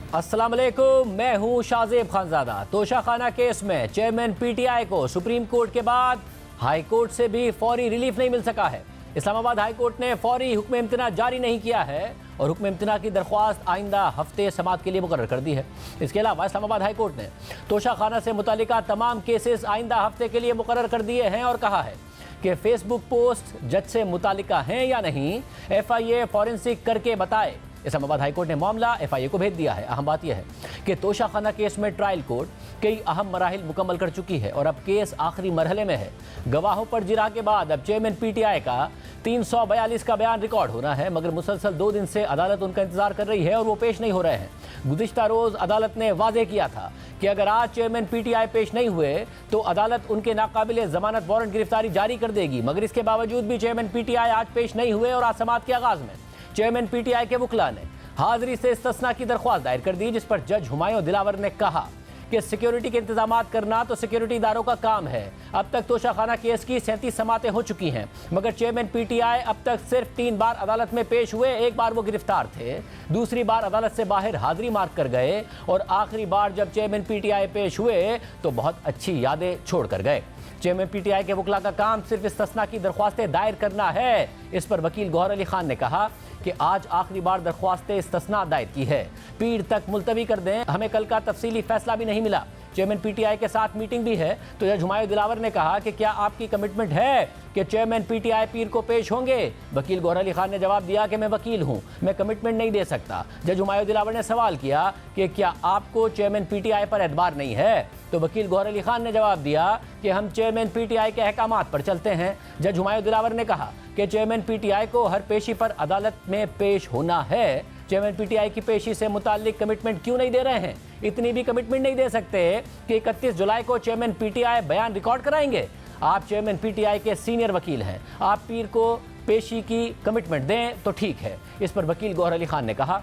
अस्सलाम वालेकुम, मैं हूं शाहजेब खानजादा। तोशाखाना केस में चेयरमैन पीटीआई को सुप्रीम कोर्ट के बाद हाई कोर्ट से भी फौरी रिलीफ नहीं मिल सका है। इस्लामाबाद हाई कोर्ट ने फौरी हुक्म इम्तना जारी नहीं किया है और हुक्म इम्तना की दरख्वास्त आइंदा हफ्ते समाअत के लिए मुकर्रर कर दी है। इसके अलावा इस्लामाबाद हाई कोर्ट ने तोशाखाना से मुतालिका तमाम केसेस आइंदा हफ्ते के लिए मुकर्रर कर दिए हैं और कहा है कि फेसबुक पोस्ट जज से मुतालिका हैं या नहीं, FIA फॉरेंसिक करके बताए। इस्लामाबाद हाई कोर्ट ने मामला FIA को भेज दिया है। अहम बात यह है कि तोशाखाना केस में ट्रायल कोर्ट कई अहम मराहिल मुकम्मल कर चुकी है और अब केस आखिरी मरहले में है। गवाहों पर जिरा के बाद अब चेयरमैन PTI का 342 का बयान रिकॉर्ड होना है, मगर मुसलसल 2 दिन से अदालत उनका इंतजार कर रही है और वो पेश नहीं हो रहे हैं। गुज़िश्ता रोज़ अदालत ने वाजे किया था कि अगर आज चेयरमैन PTI पेश नहीं हुए तो अदालत उनके नाकाबिले जमानत वारंट गिरफ्तारी जारी कर देगी, मगर इसके बावजूद भी चेयरमैन PTI आज पेश नहीं हुए और आज समाअत के आगाज में चेयरमैन PTI के वकील ने हाजिरी से इस्तिस्ना की दरख्वास्त दायर कर दी, जिस पर जज हुमायूं दिलावर ने कहा कि सिक्योरिटी के इंतजाम करना तो सिक्योरिटी इदारों का काम है। अब तक तोशाखाना केस की 37 समातें हो चुकी हैं, मगर चेयरमैन PTI अब तक सिर्फ 3 बार अदालत में पेश हुए। एक बार वो गिरफ्तार थे, दूसरी बार अदालत से बाहर हाजिरी मार कर गए और आखिरी बार जब चेयरमैन PTI पेश हुए तो बहुत अच्छी यादें छोड़ कर गए। चेयरमैन PTI के वकील का काम सिर्फ इस्तिस्ना की दरख्वास्तें दायर करना है। इस पर वकील गौहर अली खान ने कहा कि आज आखिरी बार दरख्वास्तें इस्तिस्ना दायर की है, पीर तक मुलतवी कर दें, हमें कल का तफसीली फैसला भी नहीं मिला। चेयरमैन PTI के साथ मीटिंग भी है, तो जज हुमायूं दिलावर ने कहा कि क्या आपकी कमिटमेंट है कि चेयरमैन PTI पीर को पेश होंगे? वकील गौहर अली खान ने जवाब दिया कि मैं वकील हूं, मैं कमिटमेंट नहीं दे सकता। जज हुमायूं दिलावर ने सवाल किया कि क्या आपको चेयरमैन PTI पर एतबार नहीं है? तो वकील गौहर अली खान ने जवाब दिया कि हम चेयरमैन PTI के अहकामात पर चलते हैं। जज हुमायूं दिलावर ने कहा कि चेयरमैन PTI को हर पेशी पर अदालत में पेश होना है। चेयरमैन PTI की पेशी से मुताल्लिक कमिटमेंट क्यों नहीं दे रहे हैं? इतनी भी कमिटमेंट नहीं दे सकते कि 31 जुलाई को चेयरमैन PTI बयान रिकॉर्ड कराएंगे? आप चेयरमैन PTI के सीनियर वकील हैं, आप पीर को पेशी की कमिटमेंट दें तो ठीक है। इस पर वकील गौहर अली खान ने कहा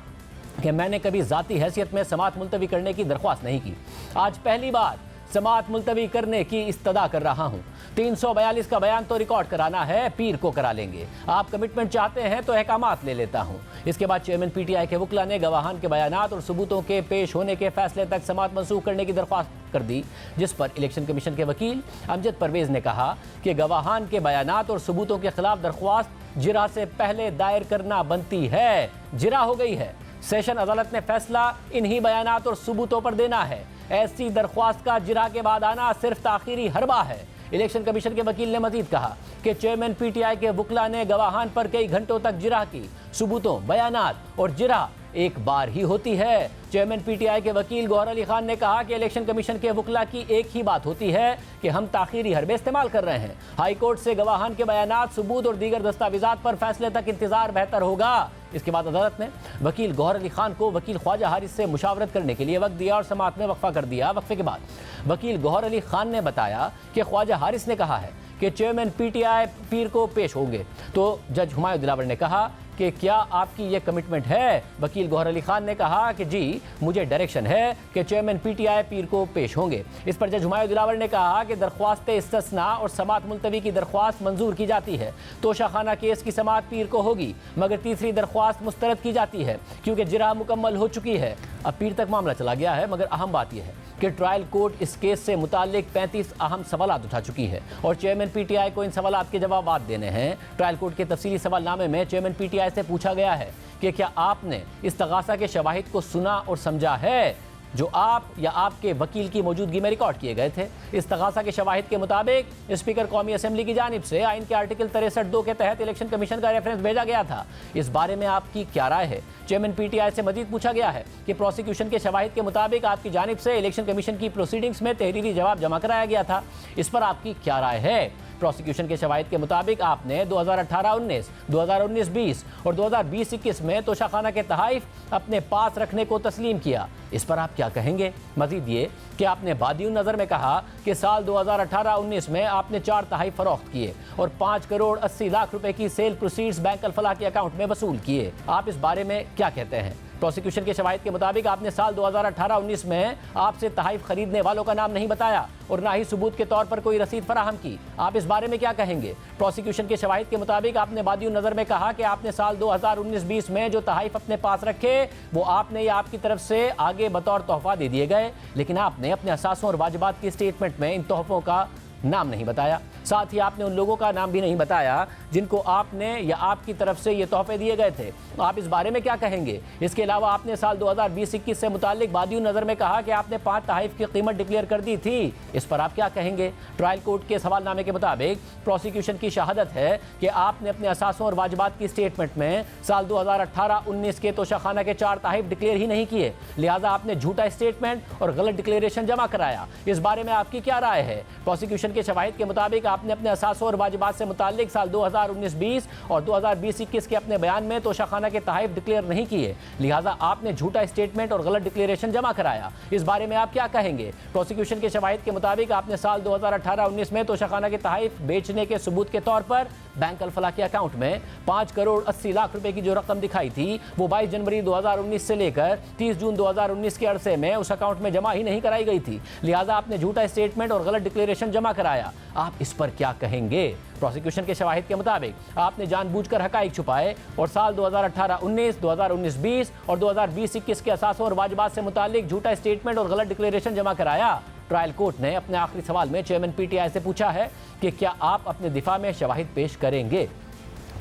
कि मैंने कभी ज़ाती हैसियत में समाअत मुलतवी करने की दरख्वास्त नहीं की, आज पहली बार समाअत मुलतवी करने की इस्तदा कर रहा हूँ। 342 का बयान तो रिकॉर्ड कराना है, पीर को करा लेंगे। आप कमिटमेंट चाहते हैं तो अहकामात ले लेता हूँ। इसके बाद चेयरमैन PTI के वकील ने गवाहान के बयानात और सबूतों के पेश होने के फैसले तक समाअत मंसूख करने की दरख्वास्त कर दी, जिस पर इलेक्शन कमीशन के वकील अमजद परवेज ने कहा कि गवाहान के बयानात और सबूतों के खिलाफ दरख्वास्त जिरा से पहले दायर करना बनती है। जिरा हो गई है, सेशन अदालत ने फैसला इन्हीं बयानात और सबूतों पर देना है। ऐसी दरख्वास्त का जिरा के बाद आना सिर्फ ताखीरी हरबा है। इलेक्शन कमीशन के वकील ने मजीद कहा कि चेयरमैन PTI के वकील ने गवाहान पर कई घंटों तक जिरा की, सबूतों, बयानात और जिरा एक बार ही होती है। चेयरमैन PTI के वकील गौहर अली खान ने कहा कि इलेक्शन कमीशन के वकील की एक ही बात होती है कि हम ताखीरी हरबे इस्तेमाल कर रहे हैं। हाई कोर्ट से गवाहान के बयानात, सबूत और दीगर दस्तावेजात पर फैसले तक इंतजार बेहतर होगा। इसके बाद अदालत ने वकील गौहर अली खान को वकील ख्वाजा हारिस से मुशावरत करने के लिए वक्त दिया और समाअत में वक्फा कर दिया। वक्फे के बाद वकील गौहर अली खान ने बताया कि ख्वाजा हारिस ने कहा है कि चेयरमैन PTI पीर को पेश होंगे। तो जज हुमायूं दिलावर ने कहा कि क्या आपकी ये कमिटमेंट है? वकील गौहर अली खान ने कहा कि जी, मुझे डायरेक्शन है कि चेयरमैन PTI पीर को पेश होंगे। इस पर जज हुमायूं दिलावर ने कहा कि दरख्वास्त इस्तिस्ना और समाअत मुलतवी की दरख्वास्त मंजूर की जाती है। तोशाखाना केस की समाअत पीर को होगी, मगर तीसरी दरख्वास्त मुस्तरद की जाती है क्योंकि जिरा मुकम्मल हो चुकी है। अब पीर तक मामला चला गया है, मगर अहम बात यह है कि ट्रायल कोर्ट इस केस से मुताल्लिक 35 अहम सवालात उठा चुकी है और चेयरमैन PTI को इन सवालात के जवाब देने हैं। ट्रायल कोर्ट के तफसीली सवालनामे में चेयरमैन PTI से पूछा गया है कि क्या आपने इस्तगासा के शवाहिद को सुना और समझा है जो आप या आपके वकील की मौजूदगी में रिकॉर्ड किए गए थे? इस्तगासा के शवाहिद के मुताबिक स्पीकर कौमी असेंबली की जानिब से आइन के आर्टिकल 63(2) के तहत इलेक्शन कमीशन का रेफरेंस भेजा गया था। इस बारे में आपकी क्या राय है? चेयरमैन PTI से मजीद पूछा गया है कि प्रोसिक्यूशन के शवाहिद के मुताबिक आपकी जानिब से इलेक्शन कमीशन की प्रोसीडिंग्स में तहरीरी जवाब जमा कराया गया था, इस पर आपकी क्या राय है? प्रोसिक्यूशन के शवाहिद के मुताबिक आपने 2018-19, 2019-20 और 2020-21 में तोशाखाना के तहाइफ अपने पास रखने को तस्लीम किया, इस पर आप क्या कहेंगे? मजीद ये कि आपने बादियुन नज़र में कहा कि साल 2018-19 में आपने 4 तहाइफ फरोख्त किए और 5 करोड़ 80 लाख रुपए की सेल प्रोसीड्स बैंक अल फलाह के अकाउंट में वसूल किए। आप इस बारे में क्या कहते हैं? प्रोसिक्यूशन के शवाहिद के मुताबिक आपने साल 2018-19 में आपसे तहाइफ खरीदने वालों का नाम नहीं बताया और ना ही सबूत के तौर पर कोई रसीद फराहम की। आप इस बारे में क्या कहेंगे? प्रोसिक्यूशन के शवाहिद के मुताबिक आपने बादियों नजर में कहा कि आपने साल 2019-20 में जो तहाइफ अपने पास रखे वो आपने या आपकी तरफ से आगे बतौर तोहफा दे दिए गए, लेकिन आपने अपने असासों और वाजिबात की स्टेटमेंट में इन तोहफों का नाम नहीं बताया। साथ ही आपने उन लोगों का नाम भी नहीं बताया जिनको आपने या आपकी तरफ से ये तोहफे दिए गए थे। आप इस बारे में क्या कहेंगे? इसके अलावा आपने साल 2020-21 से मुताल्लिक बादियों नज़र में कहा कि आपने 5 तहाइफ की कीमत डिक्लेयर कर दी थी। इस पर आप क्या कहेंगे? ट्रायल कोर्ट के सवालनामे के मुताबिक प्रोसिक्यूशन की शहादत है कि आपने अपने असासों और वाजिबात की स्टेटमेंट में साल 2018-19 के तोशाखाना के 4 तहाइफ डिक्लेयर ही नहीं किए, लिहाजा आपने झूठा स्टेटमेंट और गलत डिक्लेरेशन जमा कराया। इस बारे में आपकी क्या राय है? प्रोसिक्यूशन के शवाहिद के मुताबिक आपने अपने असासों और वाजिबात से मुताल्लिक साल 2019-20 और 2020-21 के अपने बयान में तोशाखाना के तहाइफ डिक्लेयर नहीं किए, लिहाजा आपने झूठा स्टेटमेंट और गलत डिक्लेरेशन जमा कराया। इस बारे में आप क्या कहेंगे? प्रोसिक्यूशन के शवाहिद के मुताबिक आपने साल 2018-19 में तोशाखाना के तहाइफ बेचने के सबूत के तौर पर बैंक अल-फलाह के अकाउंट में 5 करोड़ 80 लाख रुपए की जो रकम दिखाई थी वो 22 जनवरी 2019 से लेकर 30 जून 2019 के अरसे में उस अकाउंट में जमा ही नहीं कराई गई थी, लिहाजा आपने झूठा स्टेटमेंट और गलत डिक्लेरेशन जमा कराया। आप इस पर क्या कहेंगे? प्रोसिक्यूशन के शवाहिद के मुताबिक आपने जानबूझकर हकाइक छुपाए और साल 2018-19, 2019-20 और 2020-21 के असासों और वाजिबात से मुताल्लिक झूठा स्टेटमेंट और गलत डिक्लेरेशन जमा कराया। ट्रायल कोर्ट ने अपने आखिरी सवाल में चेयरमैन पीटीआई से पूछा है कि क्या आप अपने दिफा में शवाहिद पेश करेंगे।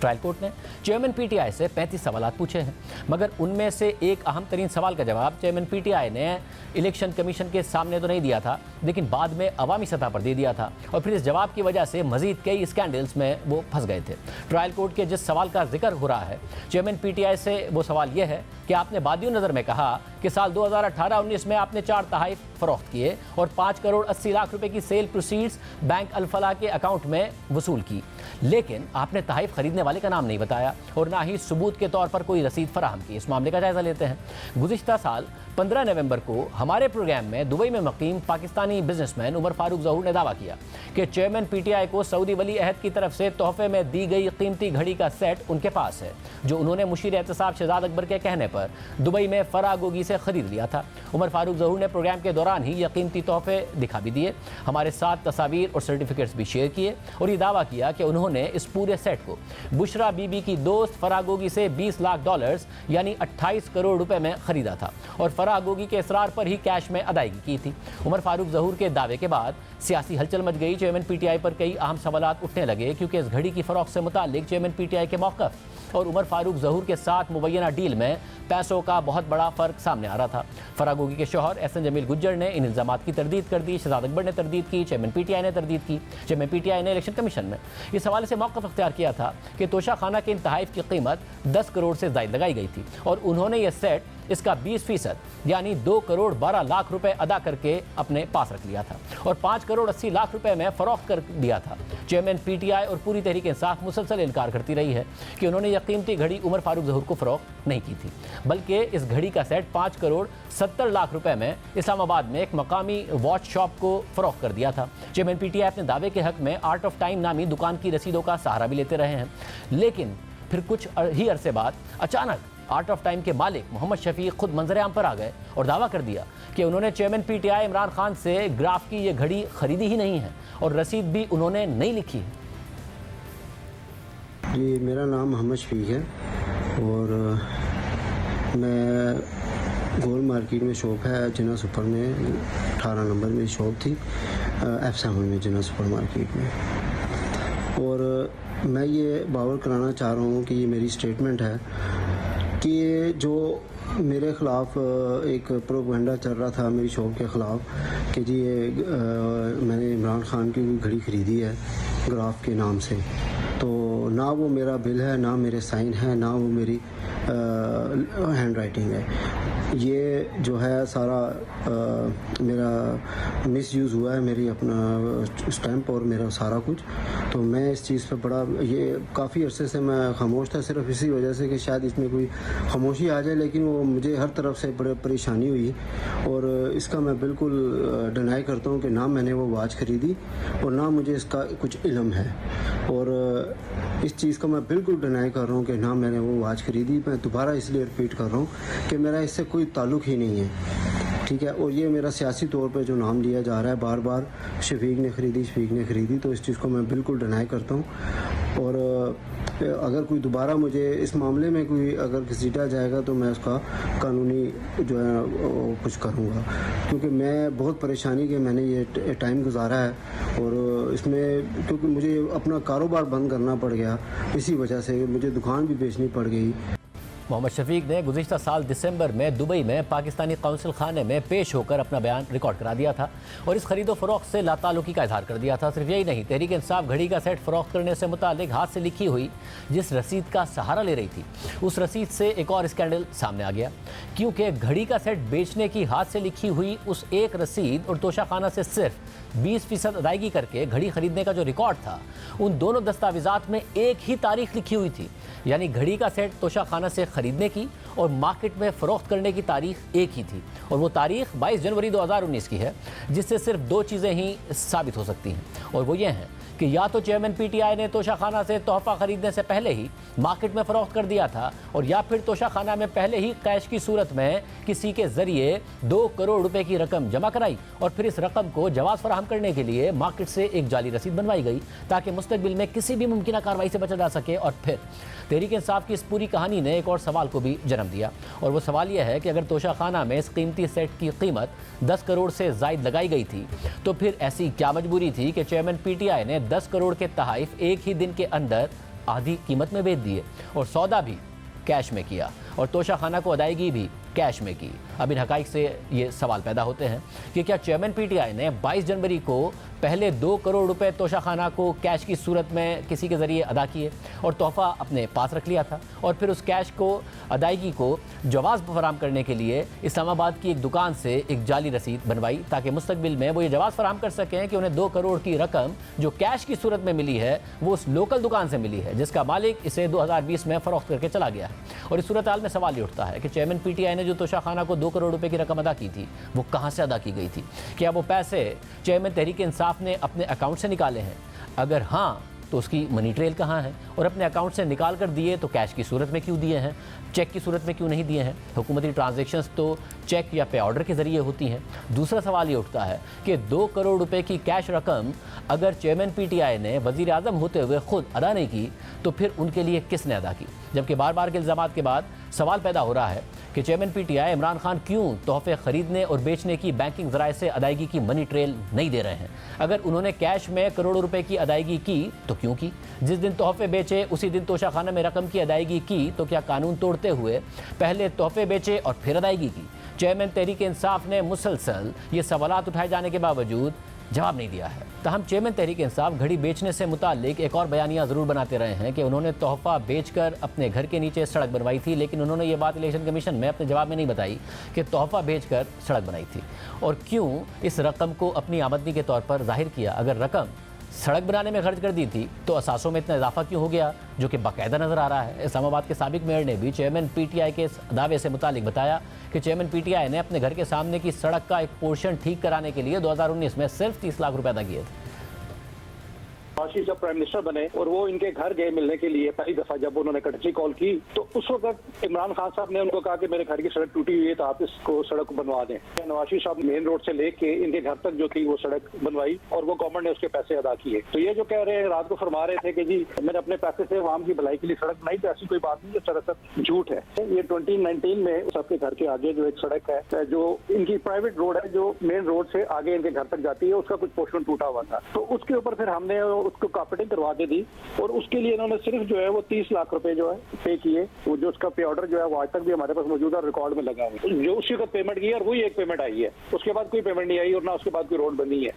ट्रायल कोर्ट ने चेयरमैन पीटीआई से 35 सवाल पूछे हैं, मगर उनमें से एक अहम तरीन सवाल का जवाब चेयरमैन पीटीआई ने इलेक्शन कमीशन के सामने तो नहीं दिया था, लेकिन बाद में अवामी सतह पर दे दिया था और फिर इस जवाब की वजह से मजीद कई स्कैंडल्स में वो फंस गए थे। ट्रायल कोर्ट के जिस सवाल का जिक्र हो रहा है चेयरमैन पीटीआई से, वो सवाल यह है कि आपने बादियों नज़र में कहा कि साल 2018-19 में आपने 4 तहाइफ फरोख्त किए और 5 करोड़ 80 लाख रुपए की सेल प्रोसीड्स बैंक अल-फलाह के अकाउंट में वसूल की, लेकिन आपने तहाइफ खरीदने वाले का नाम नहीं बताया और ना ही सबूत के तौर पर कोई रसीद फराहम की। इस मामले का जायजा लेते हैं। गुज़िश्ता साल 15 नवंबर को हमारे प्रोग्राम में दुबई में मुकीम पाकिस्तानी बिजनेसमैन उमर फारूक ज़हूर ने दावा किया कि चेयरमैन पीटीआई को सऊदी वली अहद की तरफ से तोहफे में दी गई कीमती घड़ी का सेट उनके पास है, जो उन्होंने मुशीर एहतसाब शहजाद अकबर के कहने पर दुबई में फरागोगी से खरीद लिया था। उमर फारूक ज़हूर ने प्रोग्राम के दौरान ही ये कीमती तोहफे दिखा भी दिए, हमारे साथ तस्वीर और सर्टिफिकेट्स भी शेयर किए और ये दावा किया कि उन्होंने इस पूरे सेट को बुशरा बीबी की दोस्त फरागोगी से $20 लाख यानी 28 करोड़ रुपए में खरीदा था और फरागोगी के इसरार पर ही कैश में अदायगी की थी। उमर फारूक ज़हूर के दावे के बाद सियासी हलचल मच गई। चेयरमैन पीटीआई पर कई अहम सवालात उठने लगे क्योंकि इस घड़ी की फरोख्त से मुताल्लिक चेयरमैन पीटीआई के मौक़िफ़ और उमर फारूक ज़हूर के साथ मुबैना डील में पैसों का बहुत बड़ा फ़र्क सामने आ रहा था। फरागोगी के शौहर एहसन जमील गुज्जर ने इन इल्ज़ामात की तरदीद कर दी, शहजाद अकबर ने तरदीद की, चेयरमैन पीटीआई ने तरदीद की। चेयरमैन पीटीआई ने इलेक्शन कमीशन में इस हवाले से मौक़िफ़ अख्तियार किया था कि तोशाखाना के इन तहाइफ की कीमत 10 करोड़ से ज़ायद लगाई गई थी और उन्होंने यह सेट इसका 20% यानी 2 करोड़ 12 लाख रुपए अदा करके अपने पास रख लिया था और 5 करोड़ 80 लाख रुपए में फ़रोख्त कर दिया था। चेयरमैन पीटीआई और पूरी तहरीक इंसाफ मुसलसल इनकार करती रही है कि उन्होंने यह कीमती घड़ी उमर फारूक ज़हूर को फ़रोख्त नहीं की थी, बल्कि इस घड़ी का सेट 5 करोड़ 70 लाख रुपए में इस्लामाबाद में एक मकामी वॉच शॉप को फ़रोख्त कर दिया था। चेयरमैन पीटीआई अपने दावे के हक़ में आर्ट ऑफ टाइम नामी दुकान की रसीदों का सहारा भी लेते रहे हैं, लेकिन फिर कुछ ही अरसे बाद अचानक आर्ट ऑफ टाइम के मालिक मोहम्मद शफीक खुद मंजर-ए-आम पर आ गए और दावा कर दिया कि उन्होंने चेयरमैन पीटीआई इमरान खान से ग्राफ की ये घड़ी खरीदी ही नहीं है और रसीद भी उन्होंने नहीं लिखी है। जी, मेरा नाम मोहम्मद शफीक है और मैं गोल मार्केट में शॉप है जिना सुपर में 18 नंबर में शॉप थी F7 में जिना सुपर मार्केट में, और मैं ये बावर कराना चाह रहा हूँ कि ये मेरी स्टेटमेंट है कि जो मेरे ख़िलाफ़ एक प्रोपेगेंडा चल रहा था मेरी शॉप के ख़िलाफ़ कि जी ये मैंने इमरान खान की घड़ी ख़रीदी है ग्राफ के नाम से, तो ना वो मेरा बिल है, ना मेरे साइन है, ना वो मेरी हैंड राइटिंग है। ये जो है सारा मेरा मिस यूज़ हुआ है, मेरी अपना स्टैम्प और मेरा सारा कुछ। तो मैं इस चीज़ पे बड़ा, ये काफ़ी अरसे से मैं खामोश था, सिर्फ इसी वजह से कि शायद इसमें कोई खामोशी आ जाए, लेकिन वो मुझे हर तरफ से बड़े परेशानी हुई। और इसका मैं बिल्कुल डिनाई करता हूँ कि ना मैंने वो वॉच ख़रीदी और ना मुझे इसका कुछ इल्म है। और इस चीज़ का मैं बिल्कुल डिनाई कर रहा हूँ कि ना मैंने वो वॉच ख़रीदी। मैं दोबारा इसलिए रिपीट कर रहा हूँ कि मेरा इससे कोई ताल्लुक़ ही नहीं है, ठीक है। और ये मेरा सियासी तौर पे जो नाम लिया जा रहा है बार बार, शफीक ने ख़रीदी, तो इस चीज़ को मैं बिल्कुल डिनाई करता हूँ। और अगर कोई दोबारा मुझे इस मामले में कोई अगर घसीटा जाएगा तो मैं उसका कानूनी जो है कुछ करूँगा, क्योंकि मैं बहुत परेशानी के मैंने ये टाइम गुजारा है। और इसमें क्योंकि मुझे अपना कारोबार बंद करना पड़ गया, इसी वजह से मुझे दुकान भी बेचनी पड़ गई। मोहम्मद शफीक ने गुज़िश्ता साल दिसंबर में दुबई में पाकिस्तानी कौंसल खाने में पेश होकर अपना बयान रिकॉर्ड करा दिया था और इस खरीदो फरोख्त से लाताल्लुकी का इजहार कर दिया था। सिर्फ यही नहीं, तहरीक इंसाफ घड़ी का सेट फरोख्त करने से मुतालिक हाथ से लिखी हुई जिस रसीद का सहारा ले रही थी, उस रसीद से एक और स्कैंडल सामने आ गया, क्योंकि घड़ी का सेट बेचने की हाथ से लिखी हुई उस एक रसीद और तोशाखाना से सिर्फ 20% अदायगी करके घड़ी खरीदने का जो रिकॉर्ड था, उन दोनों दस्तावेजात में एक ही तारीख लिखी हुई थी। यानी घड़ी का सेट तोशाखाना से खरीदने की और मार्केट में फ़रोख्त करने की तारीख एक ही थी, और वो तारीख 22 जनवरी 2019 की है, जिससे सिर्फ दो चीज़ें ही साबित हो सकती हैं। और वो ये हैं कि या तो चेयरमैन पीटीआई ने तोशाखाना से तोहफ़ा ख़रीदने से पहले ही मार्केट में फ़रोख्त कर दिया था, और या फिर तोशाखाना में पहले ही कैश की सूरत में किसी के ज़रिए 2 करोड़ रुपए की रकम जमा कराई और फिर इस रकम को जवाज़ फराहम करने के लिए मार्केट से एक जाली रसीद बनवाई गई, ताकि मुस्तकबिल में किसी भी मुमकिन कार्रवाई से बचा जा सके। और फिर तहरीक इंसाफ की इस पूरी कहानी ने एक और सवाल को भी जन्म दिया, और वो सवाल यह है कि अगर तोशाखाना में इस कीमती सेट की कीमत 10 करोड़ से ज़ायद लगाई गई थी, तो फिर ऐसी क्या मजबूरी थी कि चेयरमैन पीटीआई ने 10 करोड़ के तहाइफ एक ही दिन के अंदर आधी कीमत में बेच दिए और सौदा भी कैश में किया और तोशाखाना को अदायगी भी कैश में की। अब इन हकाइक से ये सवाल पैदा होते हैं कि क्या चेयरमैन पीटीआई ने 22 जनवरी को पहले 2 करोड़ रुपए तोशाखाना को कैश की सूरत में किसी के ज़रिए अदा किए और तोहफ़ा अपने पास रख लिया था, और फिर उस कैश को अदायगी को जवाज़ फराहम करने के लिए इस्लामाबाद की एक दुकान से एक जाली रसीद बनवाई, ताकि मुस्तकबिल में वो ये जवाज़ फराहम कर सकें कि उन्हें 2 करोड़ की रकम जो कैश की सूरत में मिली है वो उस लोकल दुकान से मिली है जिसका मालिक इसे 2020 में फ़रोख्त करके चला गया है। और इस सूरत हाल में सवाल ये उठता है कि चेयरमैन पीटीआई ने जो तोशाखाना को 2 करोड़ रुपए की रकम अदा की थी, वो कहाँ से अदा की गई थी? क्या वो पैसे चेयरमैन तहरीक इंसाफ ने अपने अकाउंट से निकाले हैं? अगर हाँ, तो उसकी मनी ट्रेल कहाँ है? और अपने अकाउंट से निकाल कर दिए तो कैश की सूरत में क्यों दिए हैं, चेक की सूरत में क्यों नहीं दिए हैं? हुकूमती ट्रांजैक्शंस तो चेक या पे ऑर्डर के ज़रिए होती हैं। दूसरा सवाल ये उठता है कि 2 करोड़ रुपए की कैश रकम अगर चेयरमैन पीटीआई ने वज़ीर आज़म होते हुए ख़ुद अदा नहीं की, तो फिर उनके लिए किसने अदा की? जबकि बार बार के इल्ज़ामात के बाद सवाल पैदा हो रहा है कि चेयरमैन पीटीआई इमरान खान क्यों तोहफ़े ख़रीदने और बेचने की बैंकिंग ज़राए से अदायगी की मनी ट्रेल नहीं दे रहे हैं। अगर उन्होंने कैश में करोड़ों रुपए की अदायगी की तो क्यों की? जिस दिन तोहफ़े बेचे उसी दिन तोशाखाना में रकम की अदायगी की, तो क्या कानून तोड़ते हुए पहले तोहफ़े बेचे और फिर अदायगी की? चेयरमैन तहरीक इंसाफ ने मुसलसल ये सवालात उठाए जाने के बावजूद जवाब नहीं दिया है। तहम चेयरमैन तहरीक इंसाफ घड़ी बेचने से मुतालिक एक और बयानिया ज़रूर बनाते रहे हैं कि उन्होंने तोहफ़ा बेचकर अपने घर के नीचे सड़क बनवाई थी, लेकिन उन्होंने ये बात इलेक्शन कमीशन में अपने जवाब में नहीं बताई कि तोहफ़ा बेचकर सड़क बनाई थी और क्यों इस रकम को अपनी आमदनी के तौर पर जाहिर किया। अगर रकम सड़क बनाने में खर्च कर दी थी तो असासों में इतना इजाफा क्यों हो गया, जो कि बाकायदा नज़र आ रहा है। इस्लामाबाद के साबिक मेयर ने भी चेयरमैन पीटीआई के इस दावे से मुतालिक बताया कि चेयरमैन पीटीआई ने अपने घर के सामने की सड़क का एक पोर्शन ठीक कराने के लिए 2019 में सिर्फ 30 लाख रुपए अदा किए थे। नवाज जब प्राइम मिनिस्टर बने और वो इनके घर गए मिलने के लिए, पहली दफा जब उन्होंने कटची कॉल की, तो उस वक्त इमरान खान साहब ने उनको कहा कि मेरे घर की सड़क टूटी हुई है तो आप इसको सड़क बनवा दें। नवाज साहब मेन रोड से लेके इनके घर तक जो थी वो सड़क बनवाई और वो गवर्नमेंट ने उसके पैसे अदा किए। तो ये जो कह रहे हैं, रात को फरमा रहे थे कि जी मैंने अपने पैसे से आवाम की भलाई के लिए सड़क बनाई, तो ऐसी कोई बात नहीं, ये सरासर झूठ है। ये 2019 में सबके घर के आगे जो एक सड़क है जो इनकी प्राइवेट रोड है, जो मेन रोड से आगे इनके घर तक जाती है, उसका कुछ पोर्शन टूटा हुआ था, तो उसके ऊपर फिर हमने उसको कार्पेटिंग करवा के दी और उसके लिए इन्होंने सिर्फ जो है वो 30 लाख रुपए जो है पे किए। वो जो उसका पे ऑर्डर जो है वो आज तक भी हमारे पास मौजूद है, रिकॉर्ड में लगा हुआ, जो उसी को पेमेंट की और वही एक पेमेंट आई है, उसके बाद कोई पेमेंट नहीं आई और ना उसके बाद कोई रोड बनी है।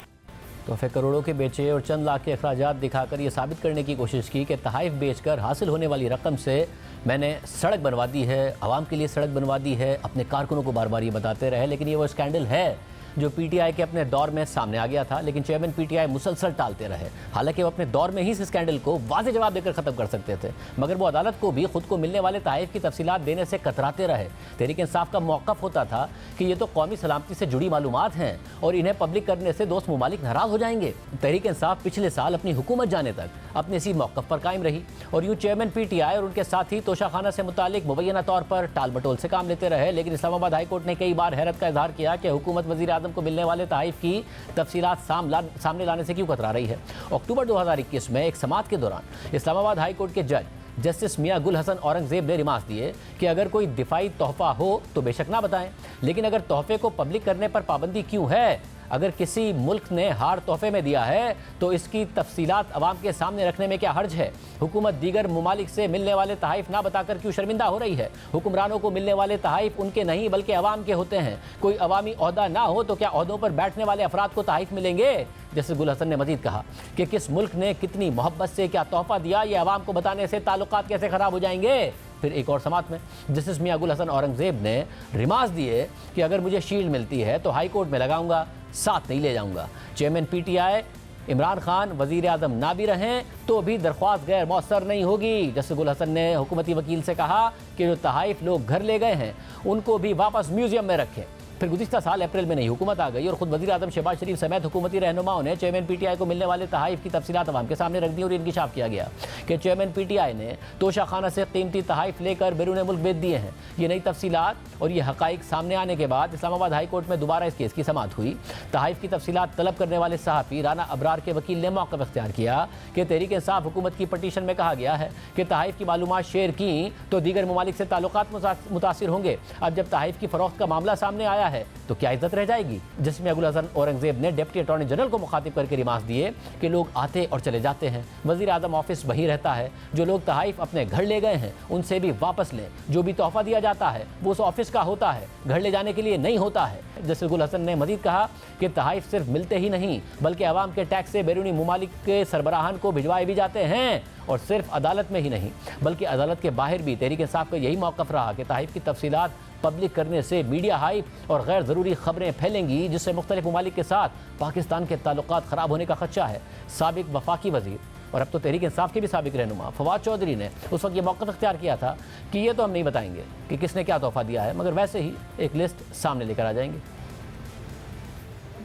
तोहफे करोड़ों के बेचे और चंद लाख के अखराजात दिखाकर ये साबित करने की कोशिश की कि तहाइफ बेचकर हासिल होने वाली रकम से मैंने सड़क बनवा दी है, आवाम के लिए सड़क बनवा दी है। अपने कारकुनों को बार बार ये बताते रहे, लेकिन ये वो स्कैंडल है जो पीटीआई के अपने दौर में सामने आ गया था, लेकिन चेयरमैन पीटीआई मुसलसल टालते रहे। हालांकि वो अपने दौर में ही इस स्कैंडल को वाज़ेह जवाब देकर ख़त्म कर सकते थे, मगर वो अदालत को भी खुद को मिलने वाले तहफ़ की तफसीलात देने से कतराते रहे। तहरीक इंसाफ का मौक़िफ़ होता था कि ये तो कौमी सलामती से जुड़ी मालूमात हैं और इन्हें पब्लिक करने से दोस्त ममालिक नाराज़ हो जाएंगे। तहरीक इंसाफ पिछले साल अपनी हुकूमत जाने तक अपने इसी मौक़िफ़ पर कायम रही और यूँ चेयरमैन पीटीआई और उनके साथी तोशाखाना से मुतालिक मुबैना तौर पर टाल मटोल से काम लेते रहे। लेकिन इस्लामाबाद हाई कोर्ट ने कई बार हैरत का इजहार किया कि हुकूमत वज़ीर आज़म को मिलने वाले तहफ़ की तफसीलात सामने लाने से क्यों कतरा रही है। अक्टूबर 2021 में एक समाअत के दौरान इस्लामाबाद हाई कोर्ट के जज जस्टिस मियां गुल हसन औरंगजेब ने रिमार्क दिए कि अगर कोई दिफाई तोहफा हो तो बेशक ना बताएं, लेकिन अगर तोहफे को पब्लिक करने पर पाबंदी क्यों है। अगर किसी मुल्क ने हार तोहफे में दिया है तो इसकी तफसीलात अवाम के सामने रखने में क्या हर्ज है। हुकूमत दीगर ममालिक से मिलने वाले तहाइफ ना बताकर क्यों शर्मिंदा हो रही है। हुक्मरानों को मिलने वाले तहाइफ उनके नहीं बल्कि अवाम के होते हैं। कोई अवामी ओहदा ना हो तो क्या ओहदों पर बैठने वाले अफराद को तहाइफ मिलेंगे। जस्टिस गुल हसन ने मजीद कहा कि किस मुल्क ने कितनी मोहब्बत से क्या तोहफा दिया, ये अवाम को बताने से ताल्लुकात कैसे ख़राब हो जाएंगे। फिर एक और समाअत में जस्टिस मियां गुल हसन औरंगजेब ने रिमार्क दिए कि अगर मुझे शील्ड मिलती है तो हाई कोर्ट में लगाऊंगा, साथ नहीं ले जाऊंगा। चेयरमैन पीटीआई इमरान खान वज़ीर आज़म ना भी रहें तो भी दरख्वास्त गैर मौसर नहीं होगी। जस्टिस गुल हसन ने हुकूमती वकील से कहा कि जो तहाइफ लोग घर ले गए हैं उनको भी वापस म्यूजियम में रखें। फिर गुज़िश्ता साल अप्रैल में नई हुकूमत आ गई और खुद वज़ीर आज़म शहबाज शरीफ समेत हुकूमती रहनुमाओं ने चेयरमैन पीटीआई को मिलने वाले तहाइफ की तफसीलात अवाम के सामने रख दी और इंकिशाफ किया गया कि चेयरमैन पीटीआई ने तोशाखाना से कीमती तहाइफ लेकर बैरून मुल्क बेच दिए हैं। ये नई तफसीलात और ये हक़ाइक़ सामने आने के बाद इस्लामाबाद हाई कोर्ट में दोबारा इस केस की समाअत हुई। तहाइफ की तफसीलात तलब करने वाले सहाफ़ी राना अबरार के वकील ने मौक़िफ़ इख्तियार किया कि तहरीक इंसाफ हुकूमत की पटीशन में कहा गया है कि तहाइफ की मालूमात शेयर की तो दीगर ममालिक से ताल्लुकात मुतासिर होंगे। अब जब तहाइफ की फ़रोख्त का मामला सामने आया है तो क्या इज्जत रह जाएगी। जस्टिस मियां गुल हसन औरंगजेब ने डिप्टी अटॉर्नी जनरल को मुखातिब करके रिमार्क दिए कि लोग आते और चले जाते हैं, वज़ीर आज़म ऑफिस वही रहता है। जो लोग तहाइफ अपने घर ले गए हैं उनसे भी वापस लें। जो भी तोहफा दिया जाता है वो उस ऑफिस का होता है, घर ले जाने के लिए नहीं होता है। जस्टिस गुल हसन ने मजीद कहा कि तहाइफ सिर्फ मिलते ही नहीं बल्कि अवाम के टैक्स से बैरूनी ममालिक के सरबराहान को भिजवाए भी जाते हैं। और सिर्फ अदालत में ही नहीं बल्कि अदालत के बाहर भी तहरीक इंसाफ का यही मौक़िफ़ रहा कि तहाइफ की तफसीलात पब्लिक करने से मीडिया हाइप और गैर ज़रूरी ख़बरें फैलेंगी, जिससे मुख्तलिफ ममालिक के साथ पाकिस्तान के ताल्लुकात ख़राब होने का ख़दशा है। साबिक़ वफाकी वज़ीर और अब तो तहरीक इंसाफ के भी साबिक़ रहनुमा फवाद चौधरी ने उस वक्त ये मौक़िफ़ इख्तियार किया था कि ये तो हम नहीं बताएंगे कि किसने क्या तोहफ़ा दिया है, मगर वैसे ही एक लिस्ट सामने लेकर आ जाएंगे।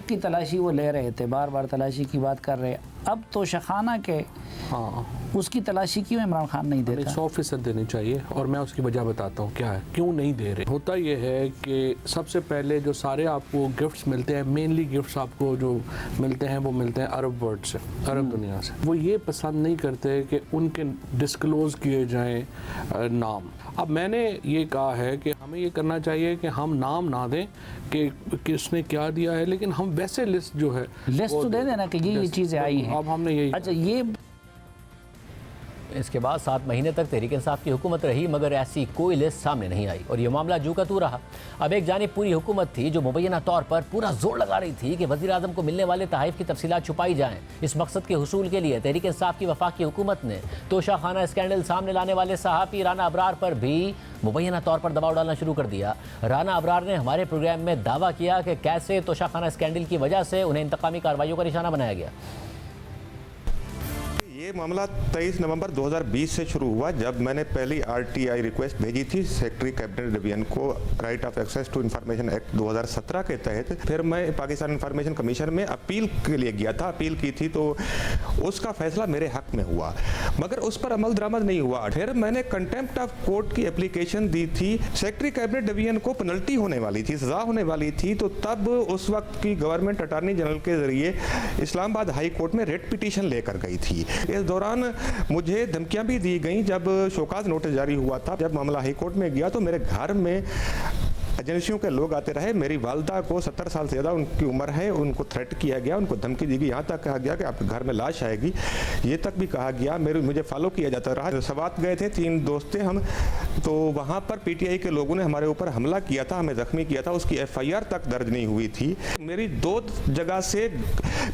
की तलाशी वो ले रहे थे, बार बार तलाशी की बात कर रहे। अब तो शखाना के उसकी तलाशी क्यों इमरान खान नहीं देता? 100% देनी चाहिए और मैं उसकी वजह बताता हूँ क्या है, क्यों नहीं दे रहे। होता ये है कि सबसे पहले जो सारे आपको गिफ्ट्स मिलते हैं, मेनली गिफ्ट्स आपको जो मिलते हैं वो मिलते हैं अरब वर्ल्ड से, अरब दुनिया से। वो ये पसंद नहीं करते कि उनके डिस्क्लोज़ किए जाएँ नाम। अब मैंने ये कहा है कि हमें ये करना चाहिए कि हम नाम ना दें कि किसने क्या दिया है, लेकिन हम वैसे लिस्ट जो है लिस्ट तो दे देना कि ये चीज़ें आई हैं। अब हमने यही अच्छा, ये इसके बाद 7 महीने तक तहरीक इंसाफ की हुकूमत रही मगर ऐसी कोई लिस्ट सामने नहीं आई और ये मामला जू का तू रहा। अब एक जानिब पूरी हुकूमत थी जो मुबैना तौर पर पूरा जोर लगा रही थी कि वज़ीर आज़म को मिलने वाले तहाइफ की तफसीलात छुपाई जाएँ। इस मकसद के हुसूल के लिए तहरीक इंसाफ की वफाकी हुकूमत ने तोशाखाना स्कैंडल सामने लाने वाले सहाफ़ी राना अबरार पर भी मुबैना तौर पर दबाव डालना शुरू कर दिया। राना अबरार ने हमारे प्रोग्राम में दावा किया कि कैसे तोशाखाना स्कैंडल की वजह से उन्हें इंतकामी कार्रवाइयों का निशाना बनाया गया। ये मामला 23 नवंबर 2020 से शुरू हुआ जब मैंने पहली आरटीआई रिक्वेस्ट भेजी थी सेक्रेटरी कैबिनेट डिवीजन को right of access to information act 2017 के तहत। फिर मैं पाकिस्तान इंफॉर्मेशन कमीशन में अपील के लिए गया था, अपील की थी तो उसका फैसला मेरे हक में हुआ मगर उस पर अमल दरामद नहीं हुआ। फिर मैंने कंटेम्प्ट ऑफ कोर्ट की एप्लीकेशन दी थी। सेक्रेटरी कैबिनेट डिवीजन को पेनल्टी होने वाली थी, सजा होने वाली थी, तो तब उस वक्त की गवर्नमेंट अटॉर्नी जनरल के जरिए इस्लामाबाद हाई कोर्ट में रेट पिटीशन लेकर गई थी। इस दौरान मुझे धमकियां भी दी गई। जब शोकाज नोटिस जारी हुआ था, जब मामला हाई कोर्ट में गया तो मेरे घर में एजेंसियों के लोग आते रहे। मेरी वालदा को 70 साल से ज़्यादा उनकी उम्र है, उनको थ्रेट किया गया, उनको धमकी दी गई, यहाँ तक कहा गया कि आपके घर में लाश आएगी, ये तक भी कहा गया। मुझे फॉलो किया जाता रहा। सवात गए थे, 3 दोस्त थे हम, तो वहाँ पर पीटीआई के लोगों ने हमारे ऊपर हमला किया था, हमें जख्मी किया था, उसकी एफआईआर तक दर्ज नहीं हुई थी। मेरी 2 जगह से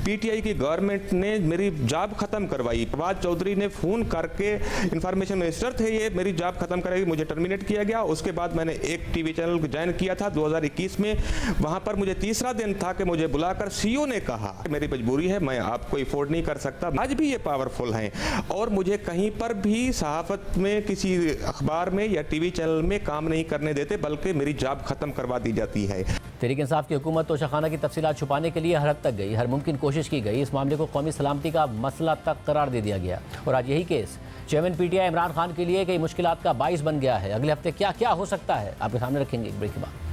पीटीआई की गवर्नमेंट ने मेरी जॉब खत्म करवाई। फवाद चौधरी ने फ़ोन करके, इंफॉर्मेशन मिनिस्टर थे ये, मेरी जॉब खत्म कराई, मुझे टर्मिनेट किया गया। उसके बाद मैंने एक टीवी चैनल ज्वाइन किया था 2021 में। वहाँ पर मुझे तीसरा दिन था कि मुझे बुलाकर सीईओ ने कहा मेरी मजबूरी है, मैं आपको अफोर्ड नहीं कर सकता। आज भी ये पावरफुल हैं और मुझे कहीं पर भी सहाफ़त में, किसी अखबार में या टीवी चैनल में काम नहीं करने देते, बल्कि मेरी जॉब खत्म करवा दी जाती है। तहरीक इंसाफ की हुकूमत तोशाखाना की तफसीलात छुपाने के लिए हर हद तक गई, हर मुमकिन कोशिश की गई। इस मामले को कौमी सलामती का मसला तक करार दे दिया गया और आज यही case chairman PTI Imran Khan के लिए कई मुश्किलात का बाइस बन गया है। अगले हफ्ते क्या क्या हो सकता है आपके सामने रखेंगे एक ब्रेक के बाद।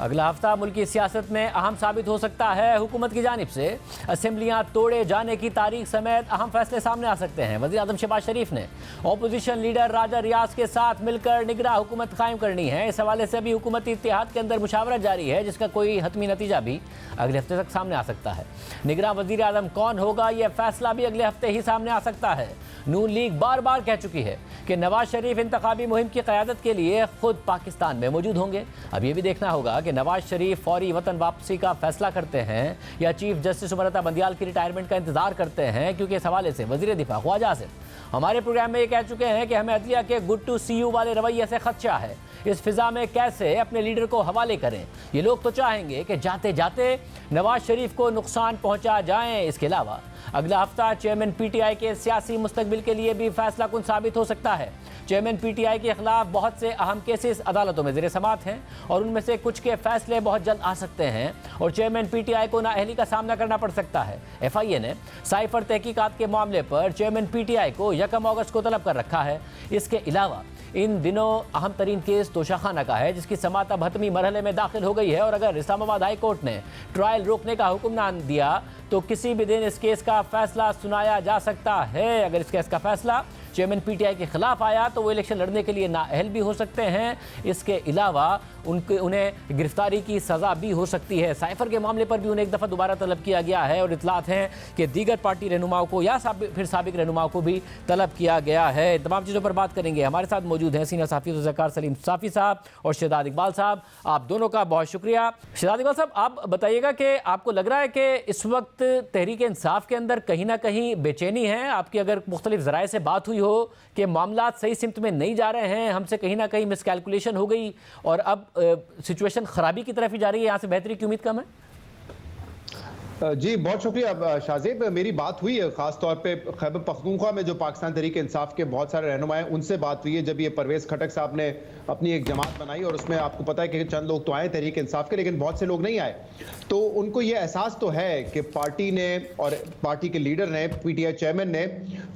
अगला हफ्ता मुल्क की सियासत में अहम साबित हो सकता है। हुकूमत की जानिब से असेंबलियां तोड़े जाने की तारीख समेत अहम फैसले सामने आ सकते हैं। वज़ीर आज़म शहबाज शरीफ ने अपोजिशन लीडर राजा रियाज के साथ मिलकर निगरां हुकूमत कायम करनी है। इस हवाले से अभी हुकूमती इत्तेहाद के अंदर मुशावरत जारी है, जिसका कोई हतमी नतीजा भी अगले हफ्ते तक सामने आ सकता है। निगरां वज़ीर आज़म कौन होगा, यह फैसला भी अगले हफ्ते ही सामने आ सकता है। नून लीग बार बार कह चुकी है कि नवाज शरीफ इंतखाबी मुहिम की क़यादत के लिए खुद पाकिस्तान में मौजूद होंगे। अब यह भी देखना होगा कि नवाज शरीफ फौरी वतन वापसी का फैसला करते हैं या चीफ जस्टिस उमर अता बंदियाल की रिटायरमेंट का इंतजार करते हैं, क्योंकि इस हवाले से वज़ीर दिफा ख्वाजा आसिफ हमारे प्रोग्राम में ये कह चुके हैं कि हमें अदलिया के गुड टू सी यू वाले रवैये से खदशा है। इस फिजा में कैसे अपने लीडर को हवाले करें। ये लोग तो चाहेंगे कि जाते जाते नवाज शरीफ को नुकसान पहुंचा जाए। इसके अलावा अगला हफ्ता चेयरमैन पीटीआई के सियासी मुस्तकबिल के लिए भी फैसला कुन साबित हो सकता है। चेयरमैन पीटीआई के खिलाफ बहुत से अहम केसेस अदालतों में ज़ेर समाअत हैं और उनमें से कुछ के फैसले बहुत जल्द आ सकते हैं और चेयरमैन पीटीआई को नाअहली का सामना करना पड़ सकता है। एफआईए ने साइफर तहकीकात के मामले पर चेयरमैन पीटीआई को 1 अगस्त को तलब कर रखा है। इसके अलावा इन दिनों अहम तरीन केस तोशाखाना का है, जिसकी समाअत अब हतमी मरहले में दाखिल हो गई है और अगर इस्लामाबाद हाई कोर्ट ने ट्रायल रोकने का हुक्म ना दिया तो किसी भी दिन इस केस का फैसला सुनाया जा सकता है। अगर इस केस का फैसला चेयरमैन पीटीआई के खिलाफ आया तो वो इलेक्शन लड़ने के लिए नाअहल भी हो सकते हैं। इसके अलावा उन्हें गिरफ्तारी की सज़ा भी हो सकती है। साइफर के मामले पर भी उन्हें एक दफ़ा दोबारा तलब किया गया है और इतलात हैं कि दीगर पार्टी रहनुमाओं को या फिर साबिक रहनुमाओं को भी तलब किया गया है। तमाम चीज़ों पर बात करेंगे। हमारे साथ मौजूद हैं सीनियर सहाफ़ी ज़कार सलीम साफ़ी साहब और शहजाद इकबाल साहब। आप दोनों का बहुत शुक्रिया। शहजाद इकबाल साहब, आप बताइएगा कि आपको लग रहा है कि इस वक्त तहरीक इंसाफ के अंदर कहीं ना कहीं बेचैनी है। आपकी अगर मुख्तलिफ ज़राए से बात हुई हो कि मामला सही सिमत में नहीं जा रहे हैं, हमसे कहीं ना कहीं मिसकैलकुलेशन हो गई और अब सिचुएशन खराबी की तरफ ही जा रही है, यहाँ से बेहतरी की उम्मीद कम है? जी बहुत शुक्रिया शाहजेब। मेरी बात हुई है खास तौर पे खैबर पख्तूनख्वा में जो पाकिस्तान तहरीक इंसाफ के बहुत सारे रहनुमा हैं उनसे बात हुई है जब ये परवेज़ खटक साहब ने अपनी एक जमात बनाई और उसमें आपको पता है कि चंद लोग तो आए तहरीक इंसाफ के, लेकिन बहुत से लोग नहीं आए। तो उनको ये एहसास तो है कि पार्टी ने और पार्टी के लीडर ने, पीटीआई चेयरमैन ने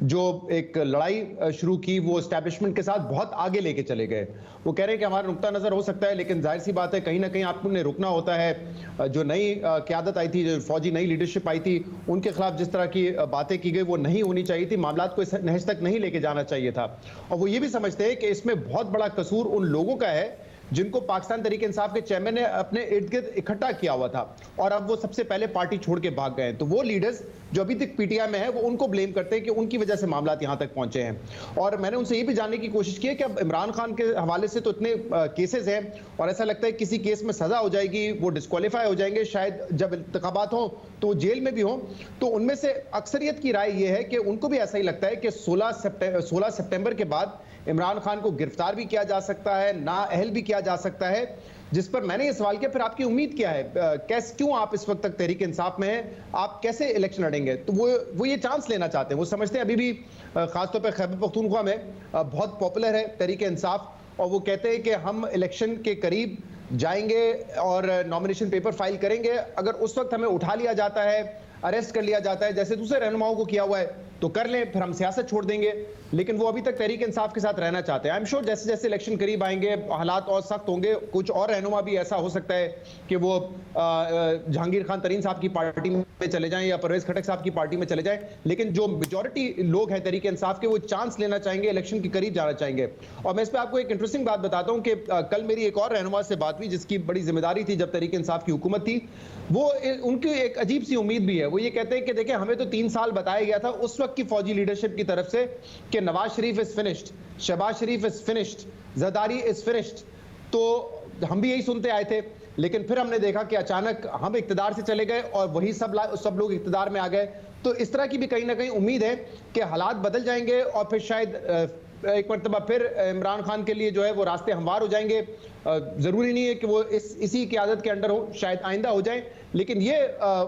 जो एक लड़ाई शुरू की वो एस्टैब्लिशमेंट के साथ बहुत आगे लेके चले गए। वो कह रहे हैं कि हमारा नुक्ता नज़र हो सकता है, लेकिन जाहिर सी बात है कहीं ना कहीं आपको ने रुकना होता है। जो नई क़यादत आई थी, जो फौजी नई लीडरशिप आई थी, उनके खिलाफ जिस तरह की बातें की गई वो नहीं होनी चाहिए थी, मामलात को इस नहज तक नहीं लेके जाना चाहिए था। और वो ये भी समझते हैं कि इसमें बहुत बड़ा कसूर उन लोगों का है जिनको पाकिस्तान तहरीक इंसाफ के चेयरमैन ने अपने इर्द गिर्द इकट्ठा किया हुआ था और अब वो सबसे पहले पार्टी छोड़ के भाग गए। तो वो लीडर्स जो अभी तक पीटीआई में है वो उनको ब्लेम करते हैं कि उनकी वजह से मामलात यहाँ तक पहुंचे हैं। और मैंने उनसे ये भी जानने की कोशिश की है कि अब इमरान खान के हवाले से तो इतने केसेस हैं और ऐसा लगता है किसी केस में सजा हो जाएगी, वो डिस्क्वालीफाई हो जाएंगे, शायद जब इंतखाबात हों तो जेल में भी हों। तो उनमें से अक्सरियत की राय ये है कि उनको भी ऐसा ही लगता है कि 16 सितंबर के बाद इमरान खान को गिरफ्तार भी किया जा सकता है, नाअहल भी किया जा सकता है। जिस पर मैंने ये सवाल किया फिर आपकी उम्मीद क्या है, क्यों आप इस वक्त तक तहरीक इंसाफ में हैं, आप कैसे इलेक्शन लड़ेंगे? तो वो ये चांस लेना चाहते हैं। वो समझते हैं अभी भी खासतौर पर खैबर पख्तूनख्वा में बहुत पॉपुलर है तहरीक इंसाफ और वो कहते हैं कि हम इलेक्शन के करीब जाएंगे और नॉमिनेशन पेपर फाइल करेंगे। अगर उस वक्त हमें उठा लिया जाता है, अरेस्ट कर लिया जाता है जैसे दूसरे रहनुमाओं को किया हुआ है तो कर लें, फिर हम सियासत छोड़ देंगे। लेकिन वो अभी तक तहरीक इंसाफ के साथ रहना चाहते हैं। आई एम श्योर जैसे जैसे इलेक्शन करीब आएंगे हालात और सख्त होंगे। कुछ और रहनुमा भी ऐसा हो सकता है कि वो जहांगीर खान तरीन साहब की पार्टी में चले जाएं या परवेज़ खटक साहब की पार्टी में चले जाएं, लेकिन जो मेजॉरिटी लोग हैं तहरीक इंसाफ के वो चांस लेना चाहेंगे, इलेक्शन के करीब जाना चाहेंगे। और मैं इस पर आपको एक इंटरेस्टिंग बात बताता हूँ कि कल मेरी एक और रहनुमा से बात हुई जिसकी बड़ी जिम्मेदारी थी जब तहरीक इंसाफ की हुकूमत थी। वो उनकी एक अजीब सी उम्मीद भी है। वो ये कहते हैं कि देखिए हमें तो 3 साल बताया गया था, उस वक्त वक्त की फौजी लीडरशिप की तरफ से कि Nawaz Sharif is finished, Shahbaz Sharif is finished, Zardari is finished, तो हम भी यही सुनते आए थे। लेकिन फिर हमने देखा कि अचानक हम इक्तदार से चले गए और वही सब लोग इक्तदार में आ गए। तो इस तरह की भी कहीं ना कहीं उम्मीद है कि हालात बदल जाएंगे और फिर शायद एक मरतबा फिर इमरान खान के लिए जो है वो रास्ते हमवार हो जाएंगे। ज़रूरी नहीं है कि वो इसी क़यादत के अंडर हो, शायद आइंदा हो जाए, लेकिन ये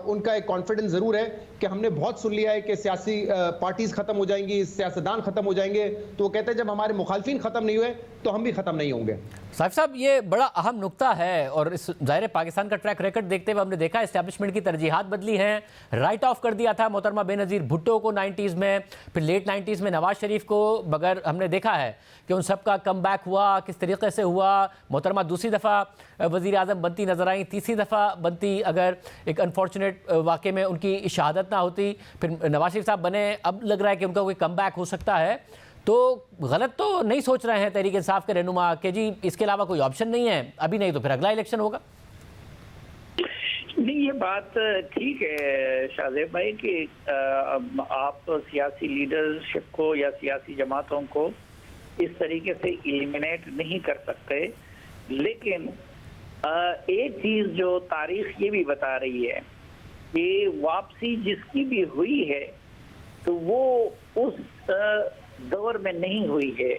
उनका एक कॉन्फिडेंस ज़रूर है कि हमने बहुत सुन लिया है कि सियासी पार्टीज़ ख़त्म हो जाएंगी, सियासतदान ख़त्म हो जाएंगे। तो वो कहते हैं जब हमारे मुखालफिन ख़त्म नहीं हुए तो हम भी ख़त्म नहीं होंगे। साहिब साहब, ये बड़ा अहम नुक्ता है और इस ज़ाहिर पाकिस्तान का ट्रैक रिकॉर्ड देखते हुए हमने देखा एस्टैब्लिशमेंट की तरजीहात बदली हैं। राइट ऑफ कर दिया था मोहतरमा बेनज़ीर भुट्टो को 90s में, फिर लेट 90s में नवाज शरीफ को, मगर हमने देखा है कि उन सब का कम बैक हुआ, किस तरीके से हुआ। मोहतरमा दूसरी दफ़ा वज़ीर आज़म बनती नज़र आई, तीसरी दफ़ा बनती अगर एक अनफॉर्चुनेट वाक़े में उनकी शहादत ना होती, फिर नवाज शरीफ साहब बने, अब लग रहा है कि उनका कोई कम बैक हो सकता है। तो गलत तो नहीं सोच रहे हैं तहरीक इंसाफ के रहनुमा कि जी इसके अलावा कोई ऑप्शन नहीं है अभी, नहीं तो फिर अगला इलेक्शन होगा? नहीं, ये बात ठीक है शाहजेब भाई कि आप सियासी लीडरशिप को या सियासी जमातों को इस तरीके से एलिमिनेट नहीं कर सकते, लेकिन एक चीज़ जो तारीख ये भी बता रही है कि वापसी जिसकी भी हुई है तो वो उस दौर में नहीं हुई है।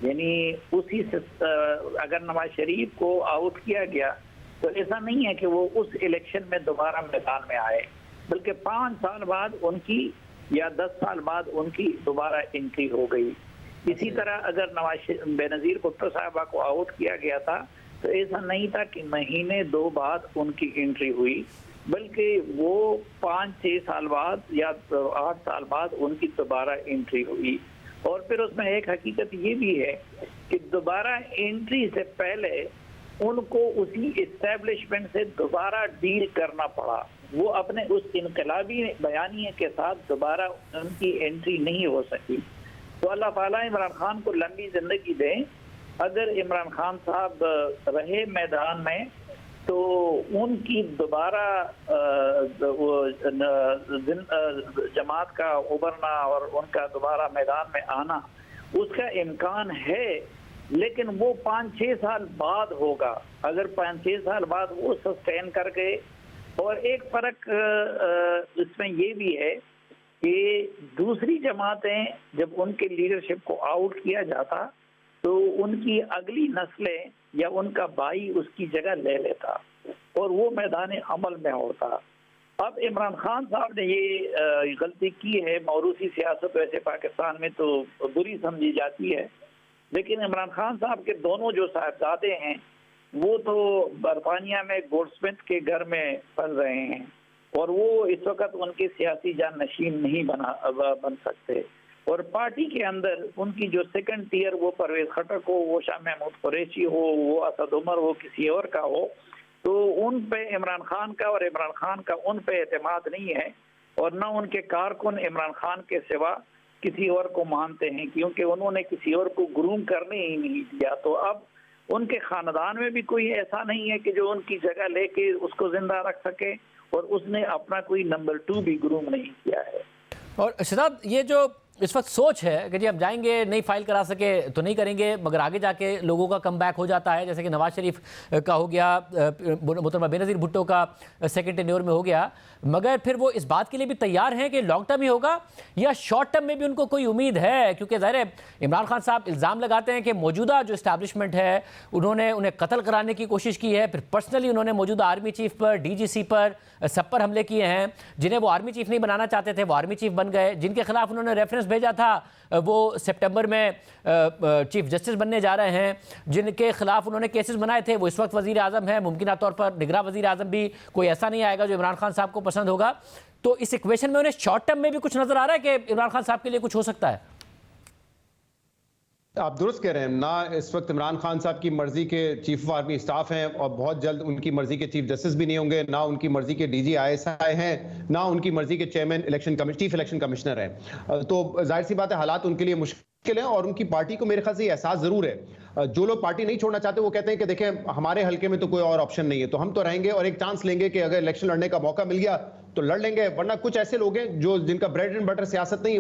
यानी उसी से अगर नवाज शरीफ को आउट किया गया तो ऐसा नहीं है कि वो उस इलेक्शन में दोबारा मैदान में आए, बल्कि 5 साल बाद उनकी या 10 साल बाद उनकी दोबारा एंट्री हो गई। इसी तरह अगर नवाज बेनज़ीर भुट्टो साहबा को आउट किया गया था तो ऐसा नहीं था कि महीने 2 बाद उनकी एंट्री हुई, बल्कि वो 5-6 साल बाद या 8 साल बाद उनकी दोबारा एंट्री हुई। और फिर उसमें एक हकीकत ये भी है कि दोबारा एंट्री से पहले उनको उसी इस्टेब्लिशमेंट से दोबारा डील करना पड़ा। वो अपने उस इनकलाबी बयानिए के साथ दोबारा उनकी एंट्री नहीं हो सकी। तो अल्लाह ताला इमरान खान को लंबी जिंदगी दें। अगर इमरान खान साहब रहे मैदान में तो उनकी दोबारा जमात का उभरना और उनका दोबारा मैदान में आना उसका इम्कान है, लेकिन वो 5-6 साल बाद होगा। अगर 5-6 साल बाद वो सस्टेन कर गए। और एक फ़र्क इसमें ये भी है कि दूसरी जमातें जब उनके लीडरशिप को आउट किया जाता तो उनकी अगली नस्लें या उनका भाई उसकी जगह ले लेता और वो मैदान अमल में होता। अब इमरान खान साहब ने ये गलती की है। मौरूसी सियासत वैसे पाकिस्तान में तो बुरी समझी जाती है, लेकिन इमरान खान साहब के दोनों जो साहबजादे हैं वो तो बरतानिया में गोल्डस्मिथ के घर में पल रहे हैं और वो इस वक्त उनके सियासी जाननशीन नहीं बन सकते। और पार्टी के अंदर उनकी जो सेकंड टियर, वो परवेज खटक हो, वो शाह महमूद कुरैशी हो, वो असद उमर हो, किसी और का हो, तो उन पे इमरान खान का और इमरान खान का उन पे एतमाद नहीं है और न उनके कारकुन इमरान खान के सिवा किसी और को मानते हैं, क्योंकि उन्होंने किसी और को ग्रूम करने ही नहीं दिया। तो अब उनके खानदान में भी कोई ऐसा नहीं है कि जो उनकी जगह लेके उसको जिंदा रख सके और उसने अपना कोई नंबर 2 भी ग्रूम नहीं किया है। और शहजाद, ये जो इस वक्त सोच है कि जी अब जाएंगे, नहीं फाइल करा सके तो नहीं करेंगे, मगर आगे जाके लोगों का कम बैक हो जाता है, जैसे कि नवाज शरीफ का हो गया, मोहतरमा बेनज़ीर भुट्टो का सेकंड टेन्योर में हो गया, मगर फिर वो इस बात के लिए भी तैयार हैं कि लॉन्ग टर्म ही होगा या शॉर्ट टर्म में भी उनको कोई उम्मीद है? क्योंकि ज़ाहिर है इमरान खान साहब इल्ज़ाम लगाते हैं कि मौजूदा जो इस्टेब्लिशमेंट है उन्होंने उन्हें कत्ल कराने की कोशिश की है, फिर पर्सनली उन्होंने मौजूदा आर्मी चीफ पर, DGC पर, सब पर हमले किए हैं। जिन्हें वो आर्मी चीफ नहीं बनाना चाहते थे वो आर्मी चीफ बन गए। जिनके खिलाफ उन्होंने रेफरेंस भेजा था वो सितंबर में चीफ जस्टिस बनने जा रहे हैं। जिनके खिलाफ उन्होंने केसेस बनाए थे वो इस वक्त वजीर आज़म है, मुमकिन तौर पर निगरान वजीर आज़म भी कोई ऐसा नहीं आएगा जो इमरान खान साहब को पसंद होगा। तो इस इक्वेशन में उन्हें शॉर्ट टर्म में भी कुछ नजर आ रहा है कि इमरान खान साहब के लिए कुछ हो सकता है? आप दुरुस्त कह रहे हैं ना, इस वक्त इमरान खान साहब की मर्जी के चीफ ऑफ आर्मी स्टाफ हैं और बहुत जल्द उनकी मर्जी के चीफ जस्टिस भी नहीं होंगे, ना उनकी मर्जी के DG ISI हैं, ना उनकी मर्जी के चेयरमैन चीफ इलेक्शन कमिश्नर हैं। तो जाहिर सी बात है हालात उनके लिए मुश्किल है और उनकी पार्टी को मेरे ख्याल से एहसास जरूर है। जो लोग पार्टी नहीं छोड़ना चाहते वो कहते हैं कि देखें हमारे हल्के में तो कोई और ऑप्शन नहीं है, तो हम तो रहेंगे और एक चांस लेंगे कि अगर इलेक्शन लड़ने का मौका मिल गया तो लड़ लेंगे, वरना कुछ ऐसे लोग हैं जो जिनका ब्रेड एंड बटर सियासत नहीं है,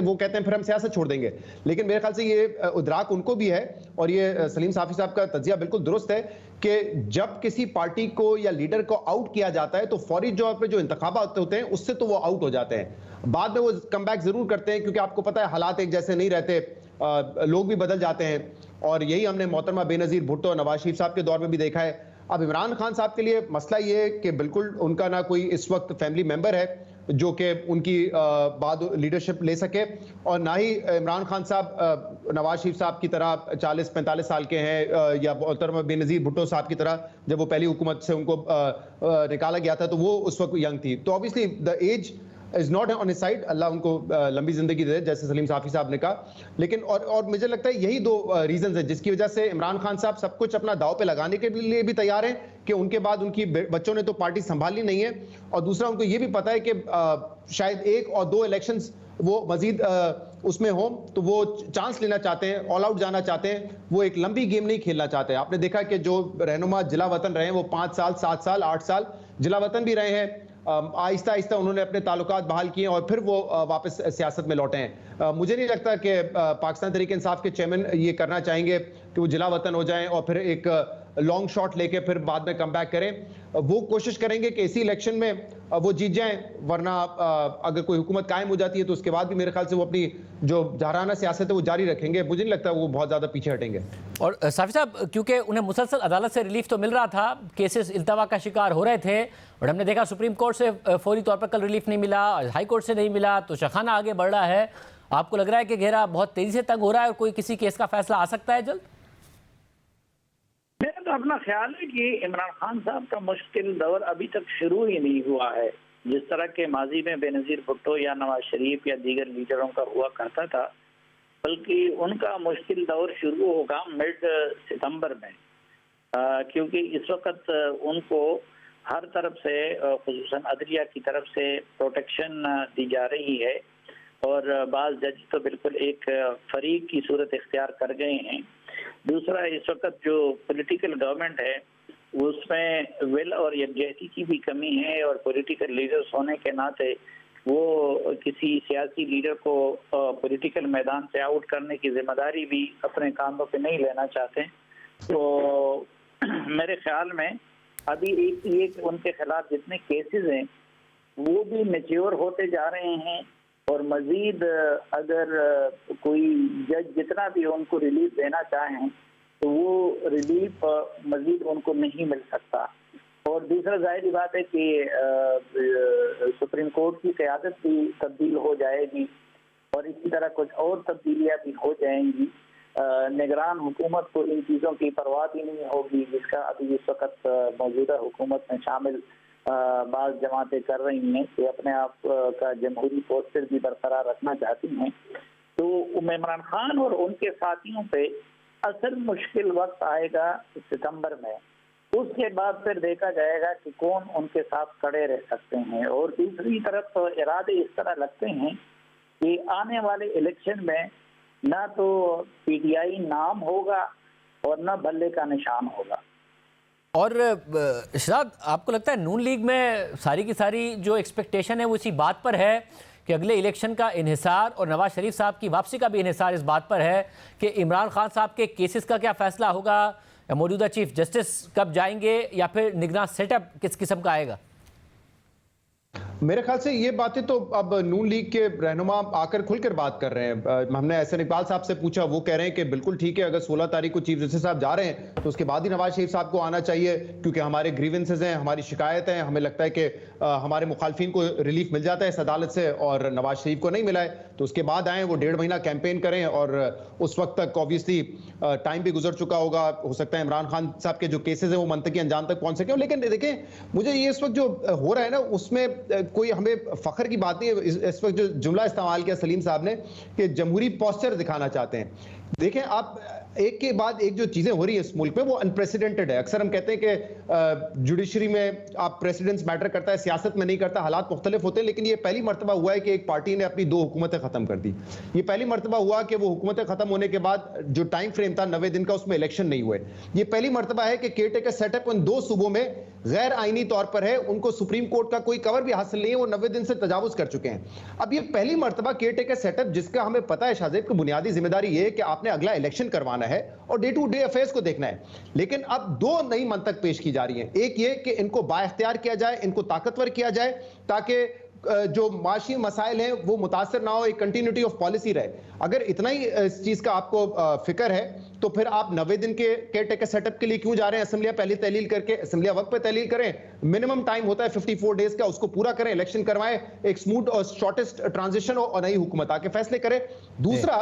वो कहते हैं फिर हम सियासत छोड़ देंगे। लेकिन मेरे ख्याल से ये इदराक उनको भी है, और ये सलीम साफी साहब का तज्जिया बिल्कुल दुरुस्त है कि जब किसी पार्टी को या लीडर को आउट किया जाता है तो फौरी तौर पे जो इंतखाबात होते हैं उससे तो वो आउट हो जाते हैं। बाद में वो कम बैक जरूर करते हैं, क्योंकि आपको पता है हालात एक जैसे नहीं रहते, लोग भी बदल जाते हैं, और यही हमने मोहतरमा बेनज़ीर भुट्टो, नवाज शरीफ साहब के दौर में भी देखा है। अब इमरान खान साहब के लिए मसला ये है कि बिल्कुल उनका ना कोई इस वक्त फैमिली मेंबर है जो कि उनकी बाद लीडरशिप ले सके, और ना ही इमरान खान साहब नवाज शरीफ साहब की तरह 40-45 साल के हैं, या मोहतरमा बेनज़ीर भुट्टो साहब की तरह जब वो पहली हुकूमत से उनको निकाला गया था तो वो उस वक्त यंग थी। तो obviously the age is not on his side, Allah उनको लंबी जिंदगी दे, जैसे सलीम साफी साहब ने कहा। लेकिन और मुझे लगता है यही दो रीजंस हैं जिसकी वजह से इमरान खान साहब सब कुछ अपना दाव पे लगाने के लिए भी तैयार हैं कि उनके बाद उनकी बच्चों ने तो पार्टी संभालनी नहीं है, और दूसरा उनको ये भी पता है कि शायद 1 और 2 इलेक्शंस वो मजीद उसमें हो, तो वो चांस लेना चाहते हैं, ऑल आउट जाना चाहते हैं, वो एक लंबी गेम नहीं खेलना चाहते। आपने देखा कि जो रहनुमा जिला वतन रहे हैं वो 5 साल, 7 साल, 8 साल जिला वतन भी रहे हैं, आहिस्ता आहिस्ता उन्होंने अपने ताल्लुकात बहाल किए और फिर वो वापस सियासत में लौटे हैं। मुझे नहीं लगता कि पाकिस्तान तहरीक इंसाफ के चेयरमैन ये करना चाहेंगे कि वो जिला वतन हो जाएं और फिर एक लॉन्ग शॉट लेके फिर बाद में कम बैक करें। वो कोशिश करेंगे कि इसी इलेक्शन में वो जीत जाएं, वरना अगर कोई हुकूमत कायम हो जाती है तो उसके बाद भी मेरे ख्याल से वो अपनी जो जहराना सियासत है वो जारी रखेंगे। मुझे नहीं लगता वो बहुत ज़्यादा पीछे हटेंगे। और साफी साहब, क्योंकि उन्हें मुसलसल अदालत से रिलीफ तो मिल रहा था, केसेस इल्तवा का शिकार हो रहे थे, और हमने देखा सुप्रीम कोर्ट से फौरी तौर पर कल रिलीफ नहीं मिला, हाई कोर्ट से नहीं मिला, तो शखाना आगे बढ़ रहा है। आपको लग रहा है कि घेरा बहुत तेजी से तंग हो रहा है और कोई किसी केस का फैसला आ सकता है जल्द? मेरा तो अपना ख्याल है कि इमरान खान साहब का मुश्किल दौर अभी तक शुरू ही नहीं हुआ है। जिस तरह के माजी में बेनज़ीर भुट्टो या नवाज शरीफ या दीगर लीडरों का हुआ करता था, बल्कि उनका मुश्किल दौर शुरू होगा मिड सितंबर में, क्योंकि इस वक्त उनको हर तरफ से खुसूसन अदलिया की तरफ से प्रोटेक्शन दी जा रही है, और बाज़ जज तो बिल्कुल एक फरीक की सूरत इख्तियार कर गए हैं। दूसरा, इस वक्त जो पॉलिटिकल गवर्नमेंट है उसमें विल और यकजहती की भी कमी है, और पॉलिटिकल लीडर्स होने के नाते वो किसी सियासी लीडर को पॉलिटिकल मैदान से आउट करने की जिम्मेदारी भी अपने कांधों पे नहीं लेना चाहते। तो मेरे ख्याल में अभी एक उनके खिलाफ जितने केसेस हैं वो भी मैच्योर होते जा रहे हैं, और मजीद अगर कोई जज जितना भी उनको रिलीफ देना चाहें तो वो रिलीफ मजीद उनको नहीं मिल सकता। और दूसरा, जाहिर बात है कि सुप्रीम कोर्ट की क़यादत भी तब्दील हो जाएगी, और इसी तरह कुछ और तब्दीलियाँ भी हो जाएंगी। निगरान हुकूमत को इन चीज़ों की परवाह भी नहीं होगी, जिसका अभी इस वक्त मौजूदा हुकूमत में शामिल बाज़ जमातें कर रही हैं कि अपने आप का जमहूरी पोस्टर भी बरकरार रखना चाहती हैं। तो इमरान खान और उनके साथियों पे असल मुश्किल वक्त आएगा सितंबर में, उसके बाद फिर देखा जाएगा कि कौन उनके साथ खड़े रह सकते हैं। और दूसरी तरफ इरादे इस तरह लगते हैं कि आने वाले इलेक्शन में ना तो पीटीआई नाम होगा और ना बल्ले का निशान होगा। और शहजाद, आपको लगता है नून लीग में सारी की सारी जो एक्सपेक्टेशन है वो इसी बात पर है कि अगले इलेक्शन का इन्हिसार और नवाज शरीफ साहब की वापसी का भी इन्हिसार इस बात पर है कि इमरान खान साहब के केसेस का क्या फैसला होगा, या मौजूदा चीफ जस्टिस कब जाएंगे, या फिर निगरान सेटअप किस किस्म का आएगा? मेरे ख्याल से ये बातें तो अब नून लीग के रहनुमा आकर खुलकर बात कर रहे हैं। हमने एहसन इकबाल साहब से पूछा, वो कह रहे हैं कि बिल्कुल ठीक है, अगर 16 तारीख को चीफ जस्टिस साहब जा रहे हैं तो उसके बाद ही नवाज शरीफ साहब को आना चाहिए, क्योंकि हमारे ग्रीवेंसेज हैं, हमारी शिकायत है, हमें लगता है कि हमारे मुखालफिन को रिलीफ मिल जाता है इस अदालत से और नवाज शरीफ को नहीं मिला है, तो उसके बाद आएँ, वो 1.5 महीना कैंपेन करें, और उस वक्त तक ऑब्वियसली टाइम भी गुजर चुका होगा। हो सकता है इमरान खान साहब के जो केसेज हैं वो मंतकी अंजाम तक पहुंच सके। लेकिन देखें, मुझे ये इस वक्त जो हो रहा है ना, उसमें कोई हमें फख्र की बात नहीं है। इस वक्त जो जुमला इस्तेमाल किया सलीम साहब ने कि जमहूरी पोस्चर दिखाना चाहते हैं, देखें आप, एक के बाद एक जो चीजें हो रही है इस मुल्क में वो अनप्रेसिडेंटेड है। अक्सर हम कहते हैं कि जुडिशरी में आप प्रेसिडेंट्स मैटर करता है, सियासत में नहीं करता, हालात मुख्तलिफ होते हैं, लेकिन ये पहली मरतबा हुआ है कि एक पार्टी ने अपनी 2 हुकूमतें खत्म कर दी। ये पहली मरतबा हुआ कि वो हुकूमतें खत्म होने के बाद जो टाइम फ्रेम था 90 दिन का, उसमें इलेक्शन नहीं हुए। ये पहली मरतबा है कि केयर टेकर सेटअप उन 2 सूबों में गैर आईनी तौर पर है, उनको सुप्रीम कोर्ट का कोई कवर भी हासिल नहीं है, वो 90 दिन से तजावुज कर चुके हैं। अब ये पहली मर्तबा केयर टेकर सेटअप जिसका हमें पता है शाहजेब की बुनियादी जिम्मेदारी ये है कि आपने अगला इलेक्शन करवाना है और डे टू डे अफेयर्स को देखना है, लेकिन अब दो नई मंतक पेश की जा रही है। एक ये कि इनको बाइख्तियार किया जाए, इनको ताकतवर किया जाए ताकि जो माशी मसाइल हैं वो मुतासर ना हो, एक कंटिन्यूटी ऑफ पॉलिसी रहे। अगर इतना ही इस चीज का आपको फिक्र है तो फिर आप 90 दिन के केयर टेकर सेटअप के लिए क्यों जा रहे हैं? असेंबलियां पहले तहलील करके, असेंबलियां वक्त पे तहलील करें, मिनिमम टाइम होता है 54 डेज का, उसको पूरा करें, इलेक्शन करवाएं, एक स्मूथ और शॉर्टेस्ट ट्रांजिशन हो और नई हुकूमत आके फैसले करे। दूसरा,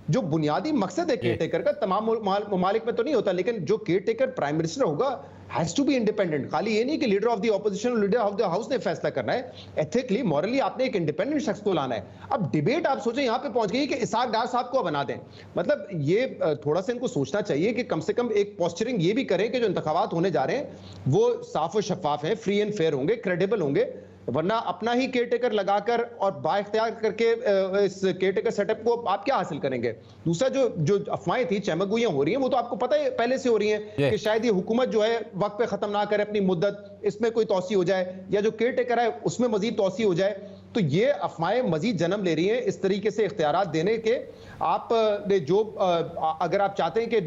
जो बुनियादी मकसद है केयर टेकर का, तमाम ममालिक में तो नहीं होता, लेकिन जो केयर टेकर प्राइम मिनिस्टर होगा हैज टू बी इंडिपेंडेंट। खाली ये नहीं कि leader of the opposition, leader of the house ने फैसला करना है, एथिकली मॉरली आपने एक इंडिपेंडेंट शख्स को लाना है। अब डिबेट आप सोचें यहां पे पहुंच गई कि इसाक डार साहब को बना दें, मतलब ये थोड़ा सा इनको सोचना चाहिए कि कम से कम एक पोस्चरिंग ये भी करें कि जो इंतखाबात होने जा रहे हैं वो साफ और शफाफ हैं, फ्री एंड फेयर होंगे, क्रेडिबल होंगे, वरना अपना ही केयर टेकर लगाकर और बाइख्तियार करके इस केयर टेकर सेटअप को आप क्या हासिल करेंगे? दूसरा, जो अफवाहें थी, चमकगोइयां हो रही हैं, वो तो आपको पता है पहले से हो रही हैं कि शायद ये हुकूमत जो है वक्त पे खत्म ना करे अपनी मुद्दत, इसमें कोई तौसी हो जाए, या जो केयर टेकर है उसमें मजीद तौसी हो जाए। तो ये अफवाहें मजीद जन्म ले रही हैं इस तरीके से इख्तियारात देने के। आप जो अगर आप चाहते हैं कि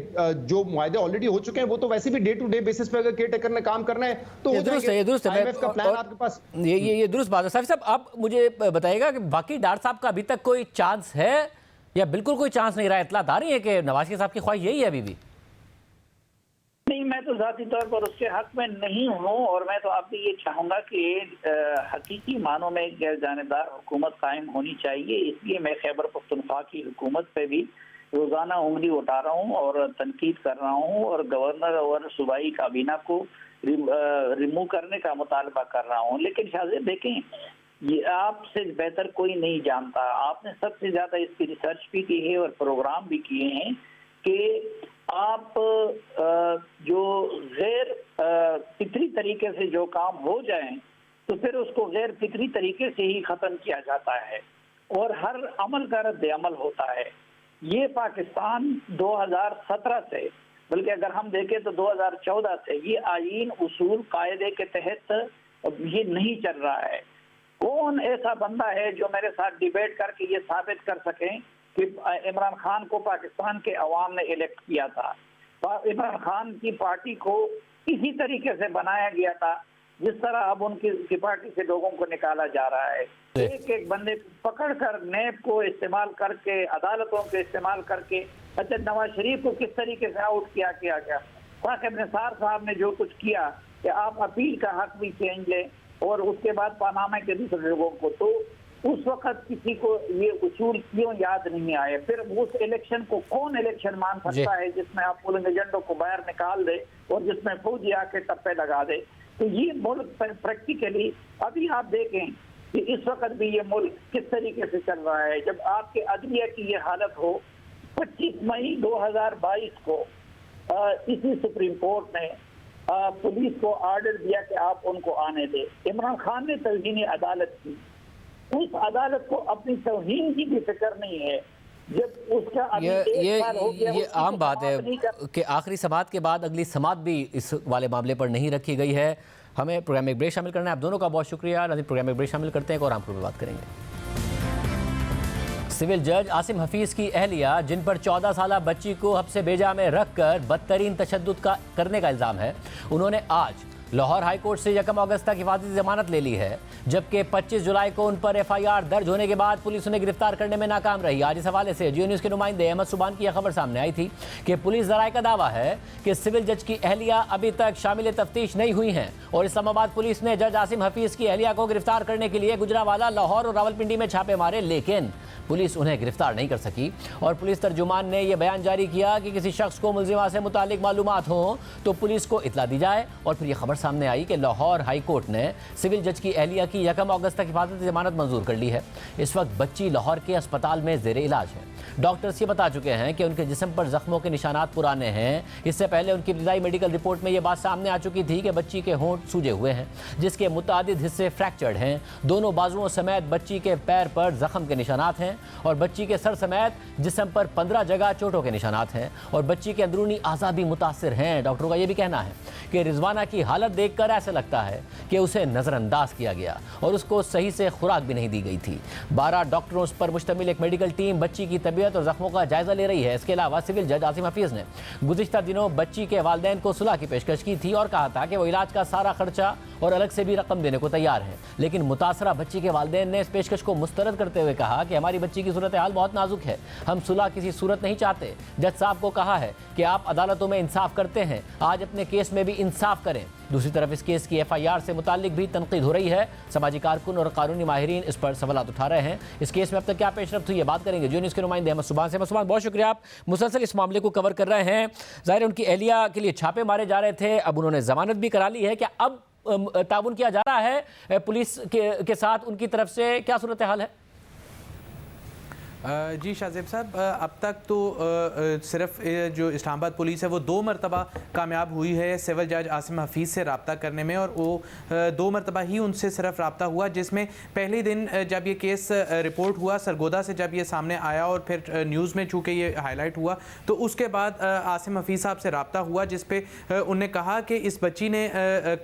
जो मुआहदे ऑलरेडी हो चुके हैं वो तो वैसे भी डे टू डे बेसिस पे अगर केयर टेकर ने काम करना है तो हो जाएंगे। IMF का प्लान आपके पास, ये दुरुस्त बात है। साफी साहब, आप मुझे बताइएगा कि बाकी डार साहब का अभी तक कोई चांस है या बिल्कुल कोई चांस नहीं रहा? इत्तलात आ रही है कि नवाज शरीफ साहब की ख्वाहिश यही है अभी भी? नहीं, मैं तो जाती तौर पर उसके हक में नहीं हूँ, और मैं तो आपसे ये चाहूँगा कि हकीकी मानों में गैर जानेदार हुकूमत कायम होनी चाहिए। इसलिए मैं खैबर पख्तूनख्वा की हुकूमत पे भी रोज़ाना उंगली उठा रहा हूँ और तनकीद कर रहा हूँ, और गवर्नर और सूबाई काबीना को रिमूव करने का मुतालबा कर रहा हूँ। लेकिन शाहजेब देखें, ये आपसे बेहतर कोई नहीं जानता, आपने सबसे ज़्यादा इसकी रिसर्च भी की है और प्रोग्राम भी किए हैं कि आप जो गैर फितरी तरीके से जो काम हो जाए तो फिर उसको गैर फितरी तरीके से ही ख़त्म किया जाता है और हर अमल का रद्द अमल होता है। ये पाकिस्तान 2017 से, बल्कि अगर हम देखें तो 2014 से ये आईन उसूल कायदे के तहत ये नहीं चल रहा है। कौन ऐसा बंदा है जो मेरे साथ डिबेट करके ये साबित कर सकें कि इमरान खान को पाकिस्तान के अवाम ने इलेक्ट किया था? इमरान खान की पार्टी को इसी तरीके से बनाया गया था जिस तरह अब उनकी पार्टी से लोगों को निकाला जा रहा है। एक एक बंदे को पकड़कर नैब को इस्तेमाल करके, अदालतों के इस्तेमाल करके, अच्छा नवाज शरीफ को किस तरीके से आउट किया गया। साकिब निसार साहब ने जो कुछ किया कि आप अपील का हक भी छीन लें और उसके बाद पनामा के दूसरे लोगों को, तो उस वक्त किसी को ये उसूल क्यों याद नहीं आए? फिर उस इलेक्शन को कौन इलेक्शन मान सकता है जिसमें आप पोलिंग एजेंटों को बाहर निकाल दे और जिसमें फौजी आके टप्पे लगा दे? तो ये मुल्क प्रैक्टिकली अभी आप देखें कि इस वक्त भी ये मुल्क किस तरीके से चल रहा है। जब आपके अदलिया की ये हालत हो, 25 मई 2022 को इसी सुप्रीम कोर्ट ने पुलिस को ऑर्डर दिया कि आप उनको आने दें। इमरान खान ने तौहीन अदालत की, उस अदालत को अपनी तौहीन की भी फिक्र नहीं है। जब उसका अभी एक साल हो गया, ये आम बात है कि आखिरी समाअत के बाद अगली समाअत भी इस वाले मामले पर नहीं रखी गई है। हमें प्रोग्राम में एक ब्रेक शामिल करना है। आप दोनों का बहुत शुक्रिया। नाज़रीन, प्रोग्राम में एक ब्रेक शामिल करते हैं और आमखुर में बात करेंगे। सिविल जज आसिम हफीज़ की अहलिया, जिन पर 14 साला बच्ची को हब्से बेजा में रखकर बदतरीन तशद्दुद करने का इल्ज़ाम है, उन्होंने आज लाहौर हाई कोर्ट से 1 अगस्त तक हिफाजती जमानत ले ली है, जबकि 25 जुलाई को उन पर FIR दर्ज होने के बाद पुलिस उन्हें गिरफ्तार करने में नाकाम रही। आज इस हवाले से जियो न्यूज़ के नुमाइंदे अहमद सुबान की यह खबर सामने आई थी कि पुलिस ज़राए का दावा है कि सिविल जज की अहलिया अभी तक शामिल तफ्तीश नहीं हुई हैं और इस्लामाबाद पुलिस ने जज आसिम हफीज़ की अहलिया को गिरफ्तार करने के लिए गुजरावाला, लाहौर और रावलपिंडी में छापे मारे, लेकिन पुलिस उन्हें गिरफ्तार नहीं कर सकी। और पुलिस तर्जुमान ने यह बयान जारी किया कि किसी शख्स को मुलजिमा से मुतालिक मालूमात हो तो पुलिस को इतला दी जाए। और फिर यह खबर सामने आई कि लाहौर हाई कोर्ट ने सिविल जज की अहलिया की 1 अगस्त तक हिफाजती जमानत मंजूर कर ली है। इस वक्त बच्ची लाहौर के अस्पताल में ज़ेरे इलाज है। डॉक्टर्स ये बता चुके हैं कि उनके जिस्म पर जख्मों के निशानात पुराने हैं। इससे पहले उनकी इब्तदाई मेडिकल रिपोर्ट में यह बात सामने आ चुकी थी कि बच्ची के होंठ सूजे हुए हैं, जिसके मुतादिद हिस्से फ्रैक्चर्ड हैं। दोनों बाजुओं समेत बच्ची के पैर पर जख्म के निशानात हैं और बच्ची के सर समेत जिस्म पर 15 जगह चोटों के निशानात हैं और बच्ची के अंदरूनी आज़ा भी मुतासिर हैं। डॉक्टरों का यह भी कहना है कि रिजवाना की हालत हालत देखकर ऐसा लगता है कि उसे नज़रअंदाज किया गया और उसको सही से खुराक भी नहीं दी गई थी। 12 डॉक्टरों पर मुश्तमिल एक मेडिकल टीम बच्ची की तबीयत और जख्मों का जायजा ले रही है। इसके अलावा सिविल जज आसिम हफीज ने गुज़िश्ता दिनों बच्ची के वालिदैन को सुलह की पेशकश की थी और कहा था कि वो इलाज का सारा खर्चा और अलग से भी रकम देने को तैयार है, लेकिन मुतासरा बच्ची के वालिदैन ने इस पेशकश को मुस्तरद करते हुए कहा कि हमारी बच्ची की सूरत हाल बहुत नाजुक है, हम सुलह किसी सूरत नहीं चाहते। जज साहब को कहा है कि आप अदालतों में इंसाफ करते हैं, आज अपने केस में भी इंसाफ करें। दूसरी तरफ इस केस की FIR से मुताल्लिक भी तनकीद हो रही है। समाजी कारकुन और कानूनी माहिरीन इस पर सवालात उठा रहे हैं। इस केस में अब तक क्या पेशरफ्त हुई है, बात करेंगे जियो न्यूज़ के नुमाइंदे अहमद सुभान से। सुभान, बहुत शुक्रिया, आप मुसलसल इस मामले को कवर कर रहे हैं। ज़ाहिर है उनकी एहलिया के लिए छापे मारे जा रहे थे, अब उन्होंने जमानत भी करा ली है। क्या अब ताउन किया जा रहा है पुलिस के साथ, उनकी तरफ से क्या सूरत हाल है? जी शाहजेब साहब, अब तक तो सिर्फ जो इस्लामाबाद पुलिस है वो 2 मरतबा कामयाब हुई है सिविल जज आसिम हफीज़ से रब्ता करने में, और वो 2 मरतबा ही उनसे सिर्फ रब्ता हुआ, जिसमें पहले दिन जब ये केस रिपोर्ट हुआ सरगोदा से, जब ये सामने आया और फिर न्यूज़ में चूँकि ये हाईलाइट हुआ, तो उसके बाद आसिम हफीज़ साहब से रब्ता हुआ, जिस पे उन्होंने कहा कि इस बच्ची ने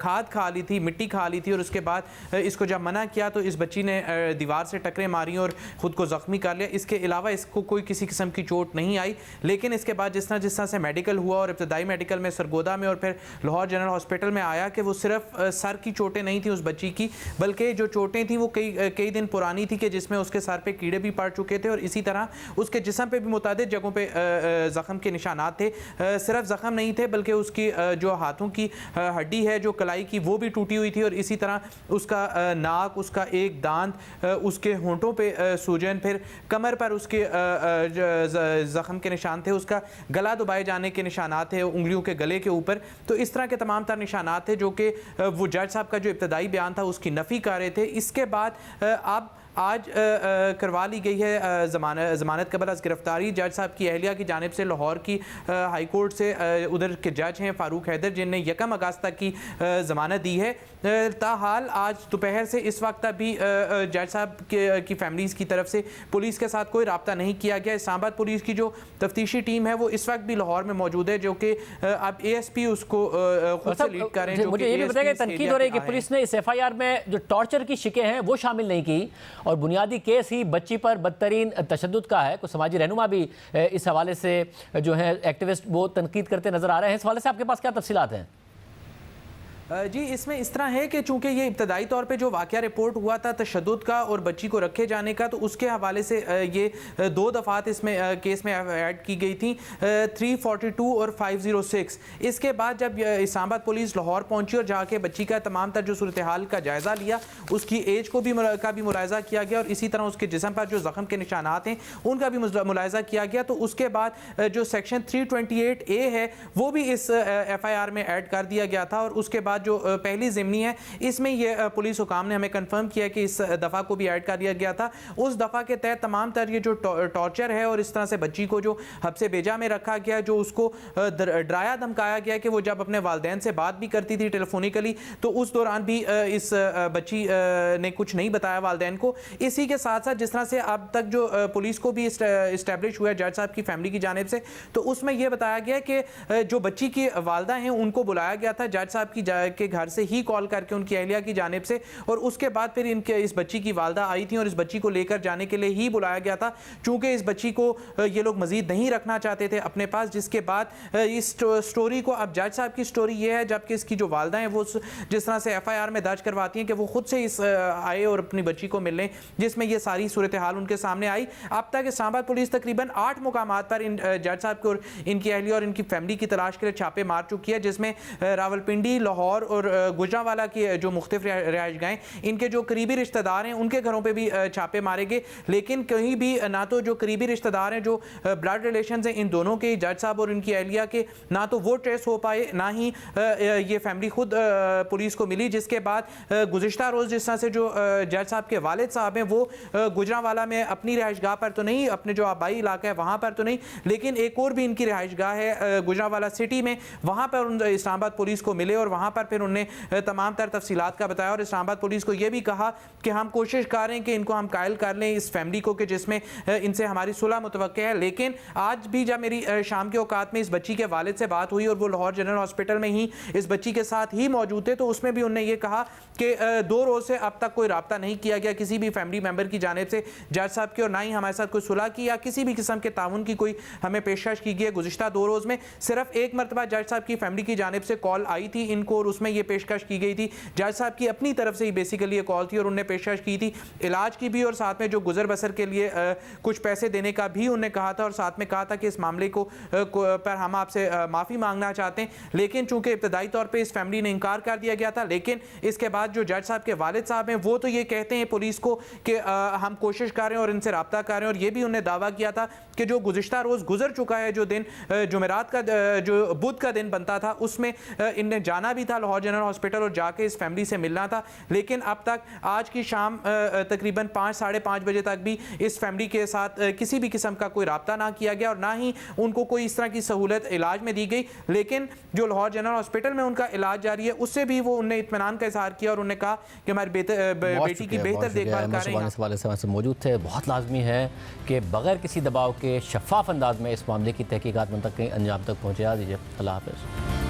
खाद खा ली थी, मिट्टी खा ली थी, और उसके बाद इसको जब मना किया तो इस बच्ची ने दीवार से टकरे मारी और ख़ुद को ज़ख्मी कर लिया। इसके अलावा इसको कोई किसी किस्म की चोट नहीं आई, लेकिन इसके बाद जिस तरह से मेडिकल हुआ और इब्तदाई मेडिकल में सरगोदा में और फिर लाहौर जनरल हॉस्पिटल में आया कि वो सिर्फ सर की चोटें नहीं थी उस बच्ची की, बल्कि जो चोटें थी वो कई दिन पुरानी थी, कि जिसमें उसके सर पे कीड़े भी पड़ चुके थे और इसी तरह उसके जिस्म पे भी मुतादिद जगहों पे ज़ख्म के निशानात थे। सिर्फ ज़ख्म नहीं थे बल्कि उसकी जो हाथों की हड्डी है जो कलाई की वो भी टूटी हुई थी, और इसी तरह उसका नाक, उसका एक दांत, उसके होंठों पे सूजन, फिर कमर पर उसके ज़ख्म के निशान थे, उसका गला दबाए जाने के निशानात थे उंगलियों के गले के ऊपर। तो इस तरह के तमाम तर निशानात थे जो कि वो जज साहब का जो इब्तदाई बयान था उसकी नफ़ी कर रहे थे। इसके बाद अब आज करवा ली गई है ज़मानत कबल अज़ गिरफ्तारी जज साहब की एहलिया की जानिब से। लाहौर की हाई कोर्ट से उधर के जज हैं फ़ारूक हैदर, जिनने 1 अगस्त तक की ज़मानत दी है। ताहाल आज दोपहर से इस वक्त तक भी जज साहब की फैमिलीज़ की तरफ से पुलिस के साथ कोई रब्ता नहीं किया गया। इस्लामाबाद पुलिस की जो तफ्तीशी टीम है वो इस वक्त भी लाहौर में मौजूद है, जो कि अब ASP उसको खुद से लीड कर रहे हैं। मुझे ये भी बताइए, तनकीद हो रही है कि पुलिस ने इस FIR में जो टॉर्चर की शिकें हैं वो शामिल नहीं की और बुनियादी केस ही बच्ची पर बदतरीन तशद्दुद का है। कुछ समाजी रहनुमा भी इस हवाले से जो है एक्टिविस्ट वो तनकीद करते नजर आ रहे हैं। इस हवाले से आपके पास क्या तफसीलात हैं? जी, इसमें इस तरह है कि चूंकि ये इब्तदाई तौर पे जो वाक़या रिपोर्ट हुआ था तशद्दुद का और बच्ची को रखे जाने का, तो उसके हवाले से ये 2 दफ़ात इसमें केस में ऐड की गई थी, 342 और 506। इसके बाद जब इस्लामाबाद पुलिस लाहौर पहुंची और जाके बच्ची का तमाम तर जो सूरत हाल का जायज़ा लिया, उसकी एज को भी मुलायजा किया गया और इसी तरह उसके जिस्म पर जो ज़ख्म के निशानात हैं उनका भी मुलायजा किया गया। तो उसके बाद जो सेक्शन 328A है वो भी इस FIR में ऐड कर दिया गया था, और उसके बाद जो पहली ज़िमनी है इसमें ये पुलिस हुकाम ने हमें कंफर्म किया कि इस दफ़ा को भी ऐड कर दिया गया था। उस दफ़ा के तहत तमाम तर ये जो टॉर्चर है और इस तरह से बच्ची को जो हब्से बेजा में रखा गया, जो उसको डराया धमकाया गया कि वो जब अपने वालिदैन से बात भी करती थी टेलीफोनिकली तो उस दौरान भी इस बच्ची ने कुछ नहीं बताया वालिदैन को। इसी के साथ साथ जिस तरह से अब तक जो पुलिस को भी इस्टेब्लिश हुआ है जज साहब की फैमिली की जानिब से, तो उसमें यह बताया गया कि जो बच्ची की वालदा हैं उनको बुलाया गया था जज साहब की के घर से ही कॉल करके उनकी एहलिया की जानिब से, और उसके बाद फिर इनके इस बच्ची की वालदा आई थी और इस बच्ची को लेकर जाने के लिए ही बुलाया गया था, चूंकि इस बच्ची को ये लोग मजीद नहीं रखना चाहते थे अपने पास। जिसके बाद इस स्टोरी को, अब जज साहब की स्टोरी ये है, जबकि इसकी जो वालदा हैं वो जिस तरह से FIR में दर्ज करवाती हैं कि वो खुद से इस आए और अपनी बच्ची को मिलने, जिसमें ये सारी सूरत हाल उनके सामने आई। अब तक इस्लामाबाद पुलिस तकरीबन 8 मुकामात पर इन जज साहब को और इनकी एहलिया और इनकी फैमिली की तलाश के लिए छापे मार चुकी है, जिसमें रावलपिंडी, लाहौर और गुजरांवाला की जो मुख्तलिफ रिहाइशगाहें, इनके जो करीबी रिश्तेदार हैं उनके घरों पे भी छापे मारे गए, लेकिन कहीं भी ना तो जो करीबी रिश्तेदार हैं, जो ब्लड रिलेशंस हैं इन दोनों के, जज साहब और इनकी एहलिया के, ना तो वो ट्रेस हो पाए, ना ही ये फैमिली खुद पुलिस को मिली। जिसके बाद गुज़िश्ता रोज़ जिस तरह से जो जज साहब के वालिद साहब हैं वो गुजरांवाला में अपनी रिहाइशगाह पर तो नहीं, अपने जो आबाई इलाका है वहाँ पर तो नहीं, लेकिन एक और भी इनकी रिहाइशगाह है गुजरांवाला सिटी में, वहाँ पर इस्लामाबाद पुलिस को मिले और वहाँ पर बार फिर उन्होंने तमाम तर तफसीलात का बताया और इस्लामाबाद पुलिस को यह भी कहा कि हम कोशिश कर रहे हैं कि इनको हम कायल कर लें इस फैमिली को कि जिसमें इनसे हमारी सुलह मुतवक्के है। लेकिन आज भी जब मेरी शाम के औकात में इस बच्ची के वालिद से बात हुई और वो लाहौर जनरल हॉस्पिटल में ही इस बच्ची के साथ ही मौजूद थे, तो उसमें भी उन्होंने ये कहा कि 2 रोज़ से अब तक कोई राब्ता नहीं किया गया किसी भी फैमिली मेंबर की जानिब से जज साहब की, और ना ही हमारे साथ कोई सुलह की या किसी भी किस्म के ताउन की कोई हमें पेशकश की गई है। गुज़िश्ता 2 रोज़ में सिर्फ एक मरतबा जज साहब की फैमिली की जानिब से कॉल आई थी इनको और उसमें ये पेशकश की गई थी, जज साहब की अपनी तरफ से ही बेसिकली ये कॉल थी और उन्होंने पेशकश की थी इलाज की भी और साथ में जो गुजर बसर के लिए कुछ पैसे देने का भी उन्होंने कहा था और साथ में कहा था कि इस मामले को पर हम आपसे माफ़ी मांगना चाहते हैं। लेकिन चूंकि इब्तदाई तौर पे इस फैमिली ने इनकार कर दिया गया था, लेकिन इसके बाद जो जज साहब के वालिद साहब हैं वो तो ये कहते हैं पुलिस को कि हम कोशिश कर रहे हैं और इनसे रब्ता कर रहे हैं, और ये भी उन्होंने दावा किया था कि जो गुज़िश्ता रोज़ गुजर चुका है, जो दिन जुमेरात का जो बुध का दिन बनता था, उसमें इनने जाना भी था लाहौर जनरल हॉस्पिटल और जाके इस फैमिली से मिलना था। लेकिन अब तक आज की शाम तकरीबन 5 साढ़े 5 बजे तक भी इस फैमिली के साथ किसी भी किस्म का कोई रब्ता ना किया गया और ना ही उनको कोई इस तरह की सहूलत इलाज में दी गई। लेकिन जो लाहौर जनरल हॉस्पिटल में उनका इलाज जारी है उससे भी वो उन्हें इत्मीनान का इजहार किया और उन्होंने कहा कि हमारी बेटी की बेहतर देखभाल कर रहे हैं। इस हवाले से मौजूद थे। बहुत लाजमी है कि बगैर किसी दबाव के शफाफ अंदाज में इस मामले की तहकीकात तक कहीं अंजाम तक पहुँचा दीजिए। अल्लाह हाफ़िज़।